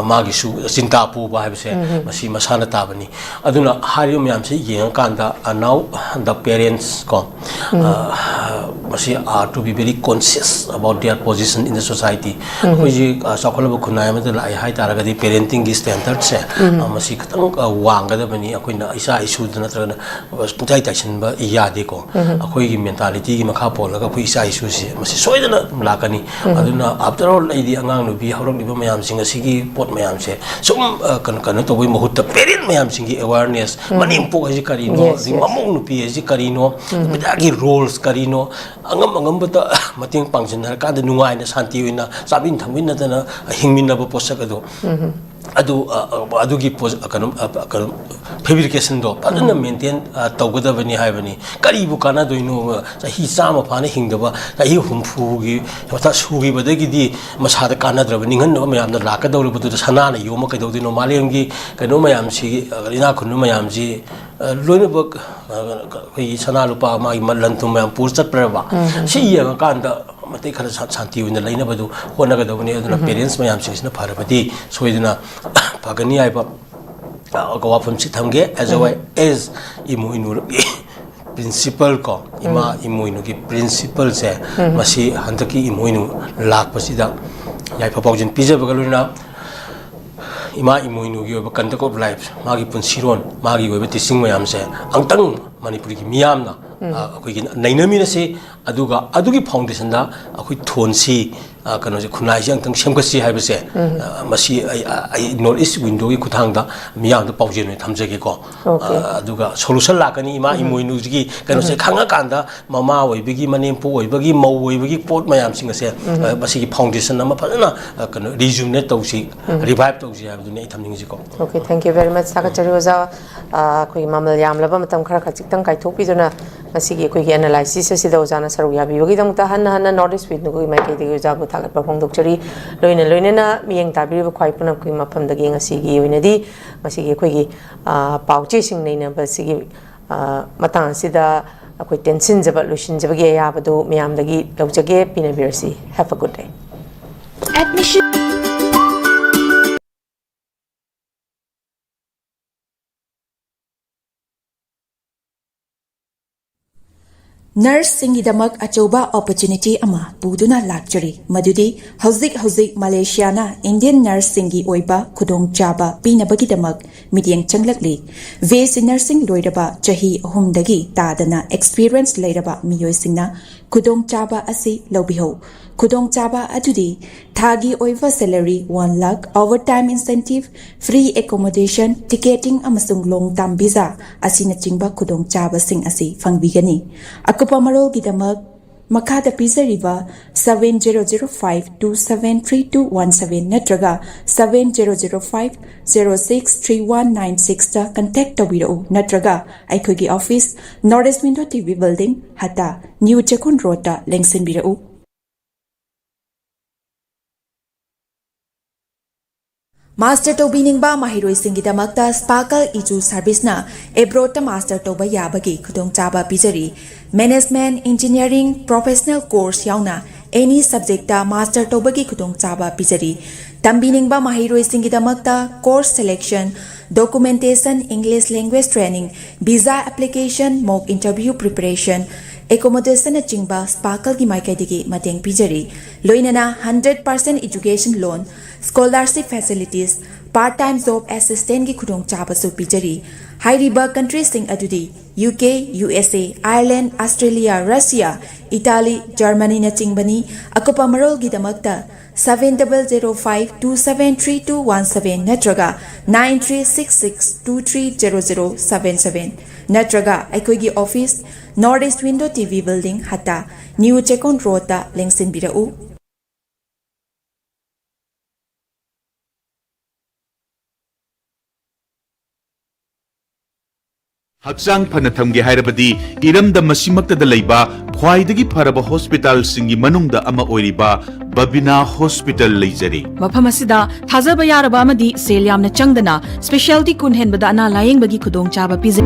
magi su sinta pu ba habse masi masana tabani aduna hari mayam se yeng kanda now the parents ko masi are to be very conscious about their position in the society koji sakolaba khunai ma da ai hai taraga di parenting gi standard se masi katang wanga da bani akoina isa isu da natrana puntai taction ba yade ko akoi gi mentality gi makha polaga pui isa isu se masi soidana lakani aduna after all idi angang no bi horok liba mayam singa sigi pot mayam se sum kan to boi mahut parent mayam singi awareness manim po ji karino di mamong no pi ji karino midagi roles karino angam bata mating pangsin har ka da nungai na santi wina sabin thamin na hingmin na posak ado ꯑꯗꯨꯒꯤ ꯐꯦꯕ꯭ꯔꯤꯀꯦꯁꯟꯗꯣ ꯐꯖꯅ maintain ꯇꯧꯒꯗꯕꯅꯤ ꯍꯥꯏꯕꯅꯤ ꯀꯔꯤꯕꯨ ꯀꯥꯟꯅꯗꯣꯏꯅꯣ ꯆꯍꯤ 100 ꯐꯥꯅ ꯍꯤꯡꯗꯕ ꯆꯍꯤ 60ꯒꯤ ꯃꯊꯛ ꯁꯨꯈꯤꯕꯗꯒꯤꯗꯤ ꯃꯁꯥꯗ ꯀꯥꯟꯅꯗ꯭ꯔꯕ ꯅꯤꯡꯍꯟꯅꯕ ꯃꯌꯥꯝꯅ ꯂꯥꯛꯀꯗꯧꯔꯤꯕꯗꯨꯗ ꯁꯅꯥꯅ ꯌꯣꯝꯃ ꯀꯩꯗꯧꯗꯣꯏꯅꯣ ꯃꯥꯂꯦꯝꯒꯤ ꯀꯩꯅꯣ ꯃꯌꯥꯝꯁꯤ ꯏꯅꯥꯛ ꯈꯨꯟꯕ ꯃꯌꯥꯝꯁꯤ ꯂꯣꯏꯅꯃꯛ ꯑꯩꯈꯣꯏꯒꯤ ꯁꯅꯥ ꯂꯨꯄꯥ ꯃꯥꯒꯤ ꯂꯟ ꯊꯨꯝ ꯃꯌꯥꯝ ꯄꯨꯔ ꯆꯠꯄ꯭ꯔꯕ ꯁꯤ ꯌꯦꯡꯉꯀꯥꯟꯗ ꯃꯇꯩ ꯈꯔ ꯁꯥꯟꯇꯤ ꯑꯣꯏꯅ ꯂꯩꯅꯕꯗꯨ ꯍꯣꯠꯅꯒꯗꯕꯅꯤ ꯑꯗꯨꯅ ꯄꯦꯔꯦꯟꯁ ꯃꯌꯥꯝꯁꯤꯡꯁꯤꯅ ꯐꯔꯕꯗꯤ ꯁꯣꯏꯗꯅ ꯐꯒꯅꯤ ꯍꯥꯏꯕ ꯋꯥꯐꯝꯁꯤ ꯊꯝꯒꯦ as ꯏꯃꯣꯏ ꯏꯅꯨꯒꯤ ꯄ꯭ꯔꯤꯟꯁꯤꯄꯜ ꯀꯣ ꯏꯃꯥ ꯏꯃꯣꯏꯅꯨꯒꯤ ꯄ꯭ꯔꯤꯟꯁꯤꯄꯜꯁꯦ ꯃꯁꯤ ꯍꯟꯗꯛꯀꯤ ꯏꯃꯣꯏꯅꯨ ꯂꯥꯛꯄꯁꯤꯗ ꯌꯥꯏꯐ ꯄꯥꯎꯖꯦꯜ ꯄꯤꯖꯕꯒ ꯂꯣꯏꯅꯅ ꯏꯃꯥ ꯏꯃꯣꯏꯅꯨꯒꯤ ꯑꯣꯏꯕ ꯀꯟꯗꯛ ꯑꯣꯐ ꯂꯥꯏꯐ ꯃꯥꯒꯤ ꯄꯨꯟꯁꯤꯔꯣꯟ ꯃꯥꯒꯤ ꯑꯣꯏꯕ ꯇꯤꯆꯤꯡ ꯃꯌꯥꯝꯁꯦ ꯑꯃꯨꯛꯇꯪ ꯃꯅꯤꯄꯨꯔꯒꯤ ꯃꯤꯌꯥꯝꯅ ꯑꯩꯈꯣꯏꯒꯤ ꯅꯩꯅꯃꯤꯟꯅꯁꯤ ꯑꯗꯨꯒ ꯑꯗꯨꯒꯤ ꯐꯥꯎꯟꯗꯦꯁꯟꯗ ꯑꯩꯈꯣꯏ ꯊꯣꯟꯁꯤ ꯀꯩꯅꯣꯁꯦ ꯈꯨꯟꯅꯥꯏꯁꯦ ꯑꯃꯨꯛꯇꯪ ꯁꯦꯝꯒꯠꯁꯤ ꯍꯥꯏꯕꯁꯦ ꯃꯁꯤ ꯑꯩ ꯅꯣꯔꯠ ꯏꯁ ꯋꯤꯟꯗꯣꯒꯤ ꯈꯨꯠꯊꯥꯡꯗ ꯃꯤꯌꯥꯝꯗ ꯄꯥꯎꯖꯦꯜ ꯑꯣꯏꯅ ꯊꯝꯖꯒꯦꯀꯣ ꯑꯗꯨꯒ ꯁꯣꯂꯨꯁꯟ ꯂꯥꯛꯀꯅꯤ ꯏꯃꯥ ꯏꯃꯣꯏꯅꯨꯒꯤ ꯀꯩꯅꯣꯁꯦ ꯈꯪꯉꯀꯥꯟꯗ ꯃꯃꯥ ꯑꯣꯏꯕꯒꯤ ꯃꯅꯦꯝꯄꯣꯛ ꯑꯣꯏꯕꯒꯤ ꯃꯧ ꯑꯣꯏꯕꯒꯤ ꯄꯣꯠ ꯃꯌꯥꯝꯁꯤꯡ ꯑꯁꯦ ꯃꯁꯤꯒꯤ ꯐꯥꯎꯟꯗꯦꯁꯟ ꯑꯃ ꯐꯖꯅ ꯀꯩꯅꯣ ꯔꯤꯖꯨꯅꯦꯠ ꯇꯧꯁꯤ ꯔꯤꯚꯥꯏꯚ ꯇꯧꯁꯤ ꯍꯥꯏꯕꯗꯨꯅꯤ ꯑꯩ ꯊꯝꯅꯤꯡꯉꯤꯁꯤꯀꯣ Okay, thank you very much. Sakachari Oza, koi mamal yamlaba matam khara khachitang kaithokpiduna masigi koi gi analysis asida ozana saru yabi yogi damta hanna notice with nugo mai kai digi oza bu thagat pa phongdokchari loina na miyeng tabiri bu khwai punam koi mafam dagi ngasigi oinadi masigi koi gi pauche sing nei na basigi matang asida koi tension jaba lusin jaba ge yabadu miyam dagi lawjage pinabirsi. Have a good day. Admission Nurse singidamak achoba opportunity ama puduna lakchari madudi hauzik Malaysia na Indian nurse singi oiba khudong chaba pinabagidamak midyeng changlakli VC nursing loiraba chahi ahumdagi tadana experience leiraba miyoi singna khudong chaba asi lobiho khudong chaba adudi thagi oiva salary 1 lakh overtime incentive free accommodation ticketing amasung long term visa asina chingba khudong chaba sing asi fangbigani akupa marol gidamak makada pizariba 7005273217 natraga 7005063196 ta contact tobiro natraga aikhogi office Northeast Window TV building hata New Chekon Road ta lengsin birau Master to biningba mahiroi singidamakta Sparkle iju service na abroad ta master to ba yabagi khudong chaba pizari management engineering professional course yauna any subject ta master to bagi khudong chaba pizari tambiningba mahiroi singidamakta course selection documentation English language training visa application mock interview preparation accommodation na chingba Sparkle gi maikai digi mateng pizari loinana 100% education loan scholarship facilities part-time job assistant gi khudong chaba su pizari hairiba countries sing adudi UK USA Ireland Australia Russia Italy Germany na chingbani akupa marol gi damakta 7005273217 natraga 9366230077 natraga aikoi gi office Northeast Window TV building hata New Chekon Road ta lengsin birau Hakchang phana thamge hairabadi iramda masimakta laiba khwaidagi pharaba hospital singi manungda ama oiriba Babina Hospital leijari mafam asida thajaba yaraba amadi sel yamna changdana specialty kun henbada ana layeng bagi khudong chaba pizai